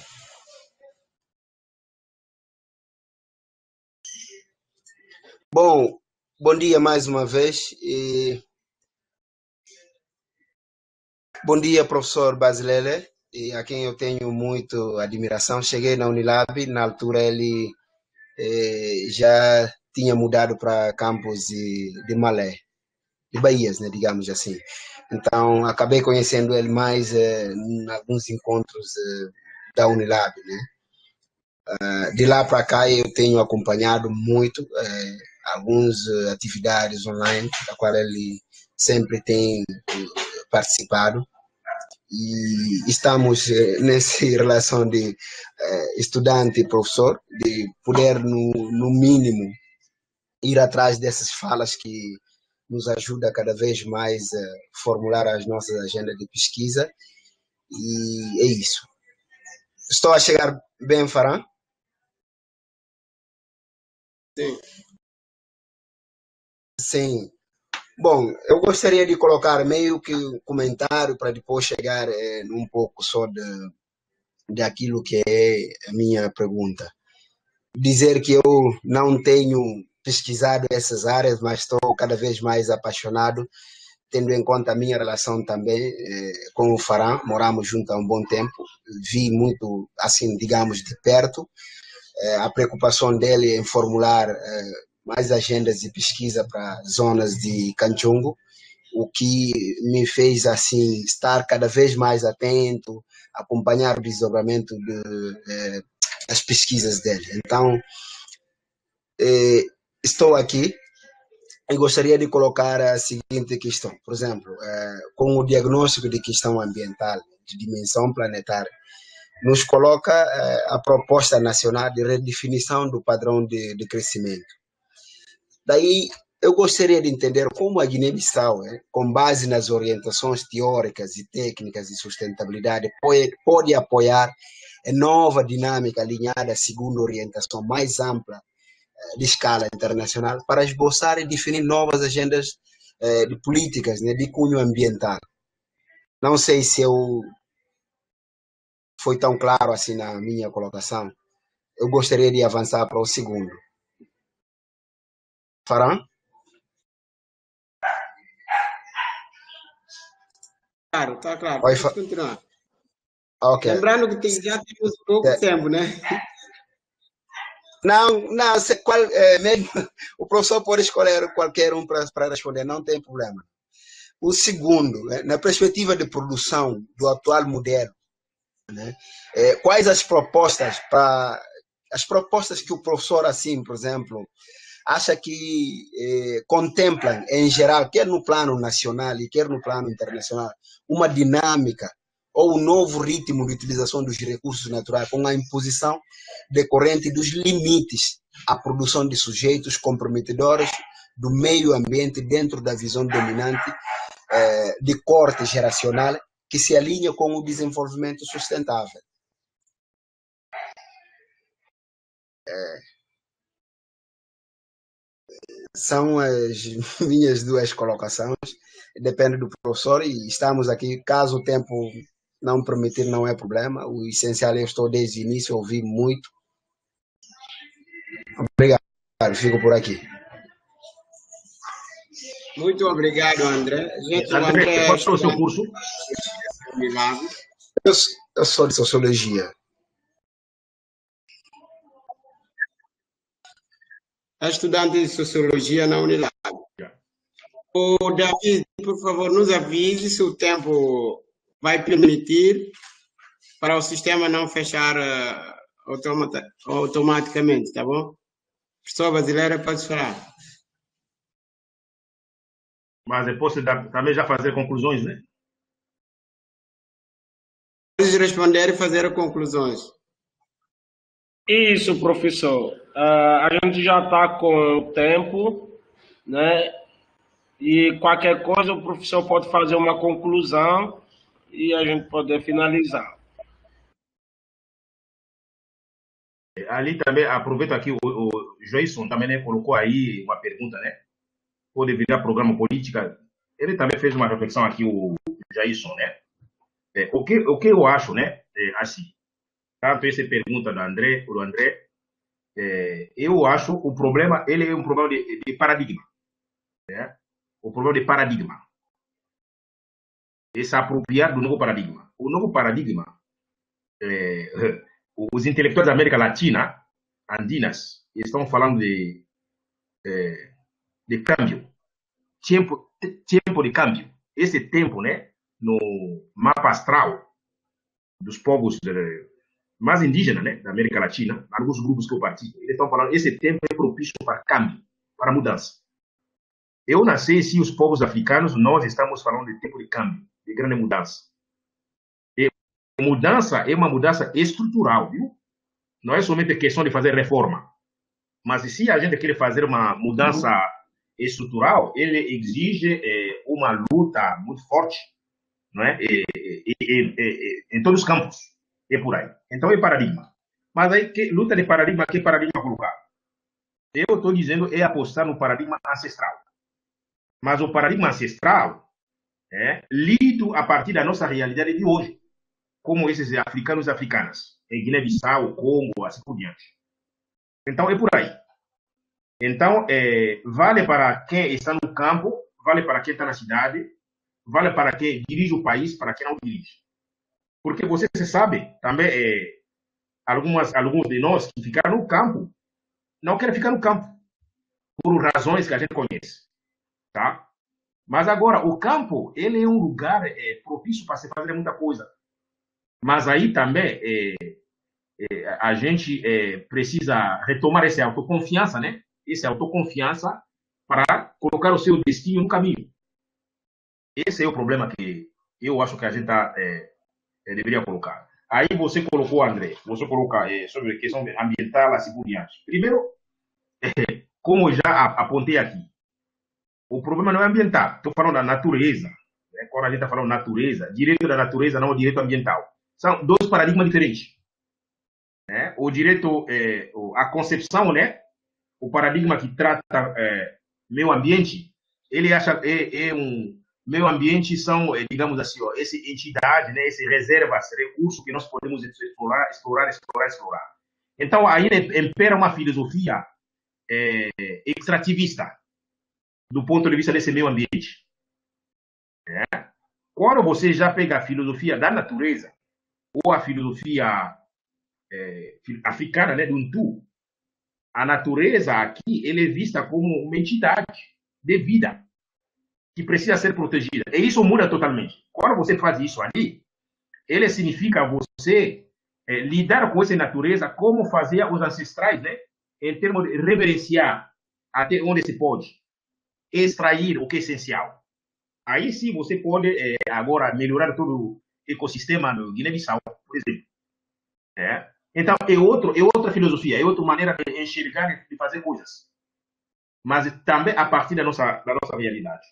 Bom dia mais uma vez. Bom dia, professor Basilele, a quem eu tenho muito admiração. Cheguei na Unilab, na altura ele já tinha mudado para campus de Malé, de Bahias, né, digamos assim. Então, acabei conhecendo ele mais em alguns encontros da Unilab, né? De lá para cá eu tenho acompanhado muito algumas atividades online, da qual ele sempre tem participado. E estamos nessa relação de estudante e professor, de poder, no mínimo, ir atrás dessas falas que nos ajuda cada vez mais a formular as nossas agendas de pesquisa. E é isso. Estou a chegar bem, Farã? Sim. Sim. Bom, eu gostaria de colocar meio que um comentário para depois chegar um pouco só daquilo que é a minha pergunta. Dizer que eu não tenho pesquisado essas áreas, mas estou cada vez mais apaixonado, tendo em conta a minha relação também com o Farã. Moramos juntos há um bom tempo, vi muito, assim, digamos, de perto, a preocupação dele em formular mais agendas de pesquisa para zonas de Canchongo, o que me fez assim estar cada vez mais atento, acompanhar o desdobramento das pesquisas dele. Então, estou aqui e gostaria de colocar a seguinte questão. Por exemplo, com o diagnóstico de questão ambiental de dimensão planetária, nos coloca a proposta nacional de redefinição do padrão de crescimento. Daí, eu gostaria de entender como a Guiné-Bissau, com base nas orientações teóricas e técnicas de sustentabilidade, pode apoiar a nova dinâmica alinhada segundo orientação mais ampla de escala internacional para esboçar e definir novas agendas de políticas, né, de cunho ambiental. Não sei se eu foi tão claro assim na minha colocação. Eu gostaria de avançar para o segundo. Farão? Claro, está claro. Pode Pode continuar. Ok. Lembrando que já temos pouco tempo, né? Não, mesmo o professor pode escolher qualquer um para responder, não tem problema. O segundo, né, na perspectiva de produção do atual modelo, né, quais as propostas que o professor, assim, por exemplo, acha que contemplam, em geral, quer no plano nacional e quer no plano internacional, uma dinâmica ou um novo ritmo de utilização dos recursos naturais com a imposição decorrente dos limites à produção de sujeitos comprometedores do meio ambiente dentro da visão dominante de corte geracional que se alinha com o desenvolvimento sustentável. São as minhas duas colocações, depende do professor e estamos aqui, caso o tempo não permitir, não é problema, o essencial eu estou desde o início, ouvi muito. Obrigado, fico por aqui. Muito obrigado, André. Gente, André, qual é o seu curso? Eu sou de Sociologia. É estudante de Sociologia na Unilab. O David, por favor, nos avise se o tempo vai permitir para o sistema não fechar automaticamente, tá bom? Professor Brasileira, pode falar. Mas eu posso também já fazer conclusões, né? Pode responder e fazer conclusões. Isso, professor. A gente já está com o tempo, né? E qualquer coisa o professor pode fazer uma conclusão e a gente poder finalizar. Ali também, aproveito aqui, o Joyson também, né, colocou aí uma pergunta, né? Pode virar programa política. Ele também fez uma reflexão aqui, o Jason, né? O que eu acho, né? Assim, tanto essa pergunta do André, eu acho o problema, ele é um problema de paradigma, né? O problema de paradigma. É se apropriar do novo paradigma. O novo paradigma, os intelectuais da América Latina, andinas, estão falando de câmbio, tempo de câmbio. Esse tempo, né, no mapa astral dos povos mais indígenas, né, da América Latina, alguns grupos que eu participo, eles estão falando esse tempo é propício para câmbio, para mudança. Eu não sei se os povos africanos, nós estamos falando de tempo de câmbio, de grande mudança. E mudança é uma mudança estrutural, viu? Não é somente questão de fazer reforma. Mas se a gente quer fazer uma mudança estrutural, ele exige uma luta muito forte, não é? Em todos os campos. É por aí. Então é paradigma. Mas aí, luta de paradigma, que paradigma colocar? Eu estou dizendo é apostar no paradigma ancestral. Mas o paradigma ancestral é lido a partir da nossa realidade de hoje, como esses africanos e africanas, em Guiné-Bissau, Congo, assim por diante. Então é por aí. Então, vale para quem está no campo, vale para quem está na cidade, vale para quem dirige o país, para quem não dirige. Porque você sabe, também, alguns de nós que ficaram no campo, não querem ficar no campo, por razões que a gente conhece. Tá? Mas agora, o campo, ele é um lugar propício para se fazer muita coisa. Mas aí também, a gente precisa retomar essa autoconfiança, né? Essa autoconfiança para colocar o seu destino no caminho. Esse é o problema que eu acho que a gente deveria colocar. Aí você colocou, André, você coloca sobre a questão ambiental, assim por diante. Primeiro, como eu já apontei aqui, o problema não é ambiental. Estou falando da natureza. Né? Quando a gente está falando natureza, direito da natureza não é o direito ambiental. São dois paradigmas diferentes. Né? O direito, a concepção, né? O paradigma que trata meio ambiente, ele acha meio ambiente são, digamos assim, ó, essa entidade, né? Esse reservas, recursos que nós podemos explorar. Então, aí impera uma filosofia extrativista do ponto de vista desse meio ambiente. Né? Quando você já pega a filosofia da natureza, ou a filosofia africana, né, do Untu, a natureza aqui ele é vista como uma entidade de vida que precisa ser protegida. E isso muda totalmente. Quando você faz isso ali, ele significa você lidar com essa natureza como faziam os ancestrais, né, em termos de reverenciar até onde se pode, extrair o que é essencial. Aí sim você pode agora melhorar todo o ecossistema do Guiné-Bissau, por exemplo. Então, é outra filosofia, é outra maneira de enxergar, de fazer coisas. Mas também a partir da nossa realidade.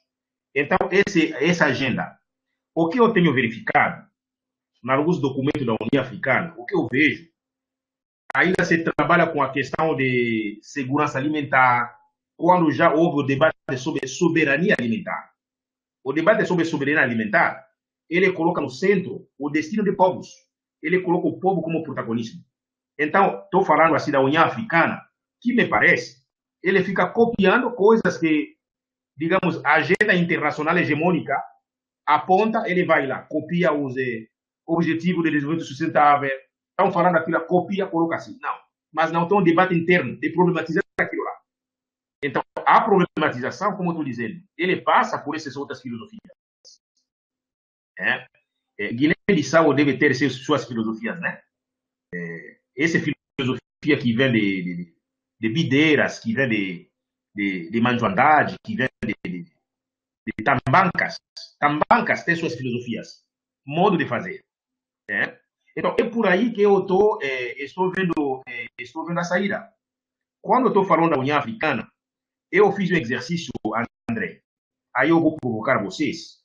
Então, essa agenda, o que eu tenho verificado, em alguns documentos da União Africana, o que eu vejo, ainda se trabalha com a questão de segurança alimentar, quando já houve o debate sobre soberania alimentar. O debate sobre soberania alimentar, ele coloca no centro o destino de povos. Ele coloca o povo como protagonista. Então, estou falando assim da União Africana, que me parece, ele fica copiando coisas que, digamos, a agenda internacional hegemônica aponta, ele vai lá, copia os Objetivos de Desenvolvimento Sustentável, estão falando aquilo, copia, coloca assim. Não, mas não tem um debate interno de problematizar aquilo lá. Então, a problematização, como eu estou dizendo, ele passa por essas outras filosofias. Guiné-Bissau deve ter suas filosofias, né? Essa filosofia que vem de Bideiras, que vem de Manjuandade, que vem de Tambancas. Tambancas tem suas filosofias, modo de fazer. Então, é por aí que eu estou vendo a saída. Quando eu estou falando da União Africana, eu fiz um exercício, André. Aí eu vou provocar vocês.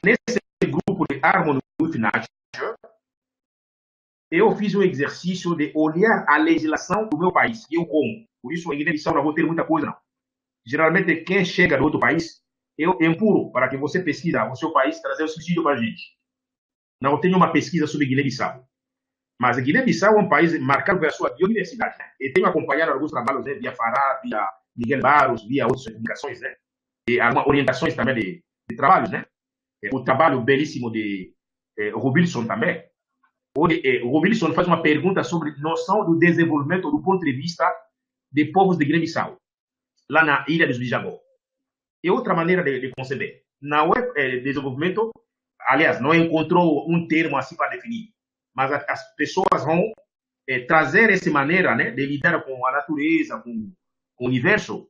Nesse grupo de Harmony with Nature, eu fiz um exercício de olhar a legislação do meu país, que eu como. Por isso, em Guiné-Bissau não vou ter muita coisa, não. Geralmente, quem chega do outro país, eu empurro para que você pesquise o seu país, trazer o subsídio para a gente. Não tenho uma pesquisa sobre Guiné-Bissau. Mas Guiné-Bissau é um país marcado pela sua biodiversidade. Né? Eu tenho acompanhado alguns trabalhos, né, via Fará, via Miguel Barros, via outras publicações, né? E algumas orientações também de trabalhos, né? O trabalho belíssimo de Robilson também. Onde Robilson faz uma pergunta sobre noção do desenvolvimento do ponto de vista de povos de Guiné-Bissau, lá na Ilha dos Bijagó. É outra maneira de conceber. Não é desenvolvimento, aliás, não encontrou um termo assim para definir, mas as pessoas vão trazer essa maneira, né, de lidar com a natureza, com o universo,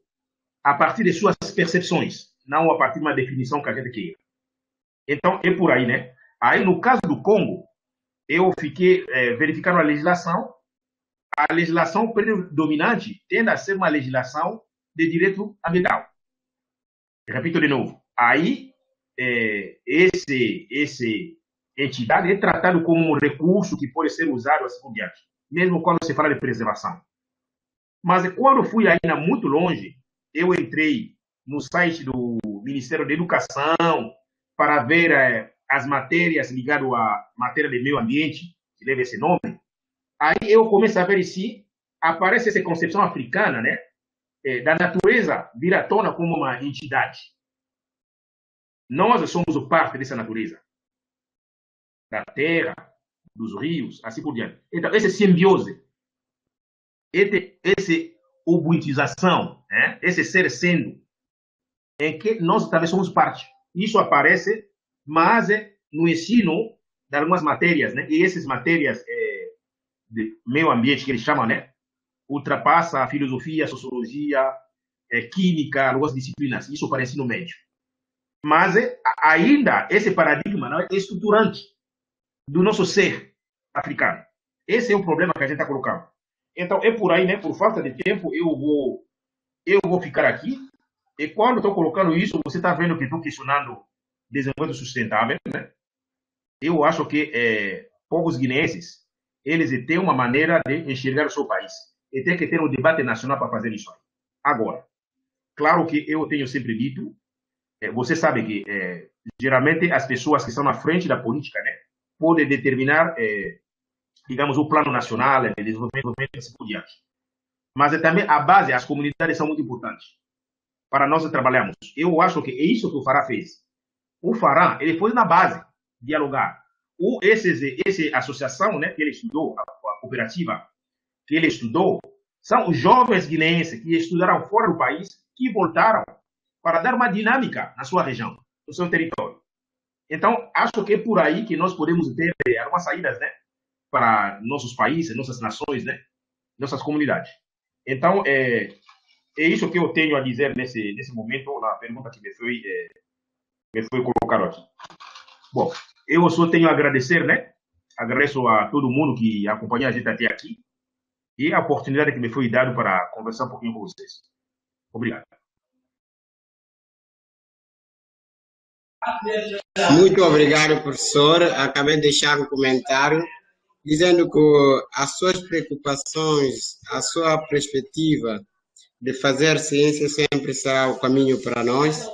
a partir de suas percepções, não a partir de uma definição que a gente queira. Então, é por aí, né? Aí, no caso do Congo, eu fiquei verificando a legislação predominante tende a ser uma legislação de direito ambiental. Repito de novo, aí essa entidade é tratado como um recurso que pode ser usado assim por diante, mesmo quando se fala de preservação. Mas quando fui ainda muito longe, eu entrei no site do Ministério da Educação para ver as matérias ligadas à matéria de meio ambiente, que leva esse nome. Aí eu começo a ver se aparece essa concepção africana, né, da natureza vir à tona como uma entidade. Nós somos parte dessa natureza, da terra, dos rios, assim por diante. Então, essa simbiose, essa ubuntuização, né, esse ser sendo, em que nós também somos parte. Isso aparece, mas no ensino de algumas matérias, né, e essas matérias de meio ambiente que eles chamam, né, ultrapassa a filosofia, a sociologia, química, algumas disciplinas. Isso para ensino médio. Mas ainda esse paradigma não é estruturante do nosso ser africano. Esse é o problema que a gente está colocando. Então, é por aí, né? Por falta de tempo, eu vou eu vou ficar aqui, e quando estou colocando isso, você está vendo que estou questionando desenvolvimento sustentável, né? Eu acho que povos guineenses, eles têm uma maneira de enxergar o seu país. E tem que ter um debate nacional para fazer isso aí. Agora, claro que eu tenho sempre dito, você sabe que geralmente as pessoas que estão na frente da política, né, podem determinar, digamos, o plano nacional de desenvolvimento e assim por diante. Mas também a base, as comunidades são muito importantes para nós trabalharmos. Eu acho que é isso que o Fará fez. O Fará, ele foi na base dialogar. Essa associação, né, que ele estudou, a cooperativa que ele estudou, são os jovens guineenses que estudaram fora do país, que voltaram para dar uma dinâmica na sua região, no seu território. Então, acho que é por aí que nós podemos ter algumas saídas, né, para nossos países, nossas nações, né, nossas comunidades. Então, é isso que eu tenho a dizer nesse momento, na pergunta que me foi colocada aqui. Bom, eu só tenho a agradecer, né? Agradeço a todo mundo que acompanhou a gente até aqui e a oportunidade que me foi dada para conversar um pouquinho com vocês. Obrigado. Muito obrigado, professor. Acabei de deixar um comentário dizendo que as suas preocupações, a sua perspectiva de fazer ciência sempre será o caminho para nós,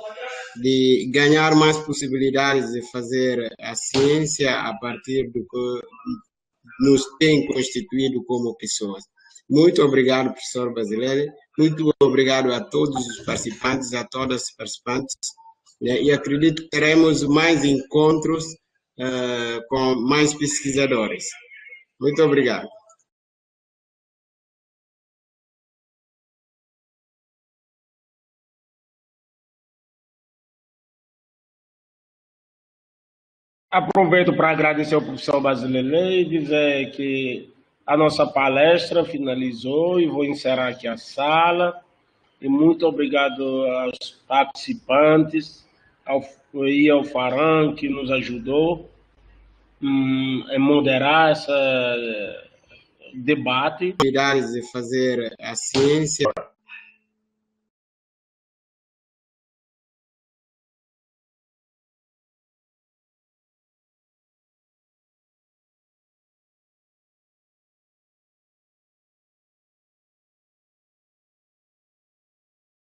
de ganhar mais possibilidades de fazer a ciência a partir do que nos tem constituído como pessoas. Muito obrigado, professor Basilele. Muito obrigado a todos os participantes, a todas as participantes. E acredito que teremos mais encontros com mais pesquisadores. Muito obrigado. Aproveito para agradecer ao professor Basilele e dizer que a nossa palestra finalizou e vou encerrar aqui a sala. E muito obrigado aos participantes, ao Farã, que nos ajudou a moderar esse debate. De fazer a ciência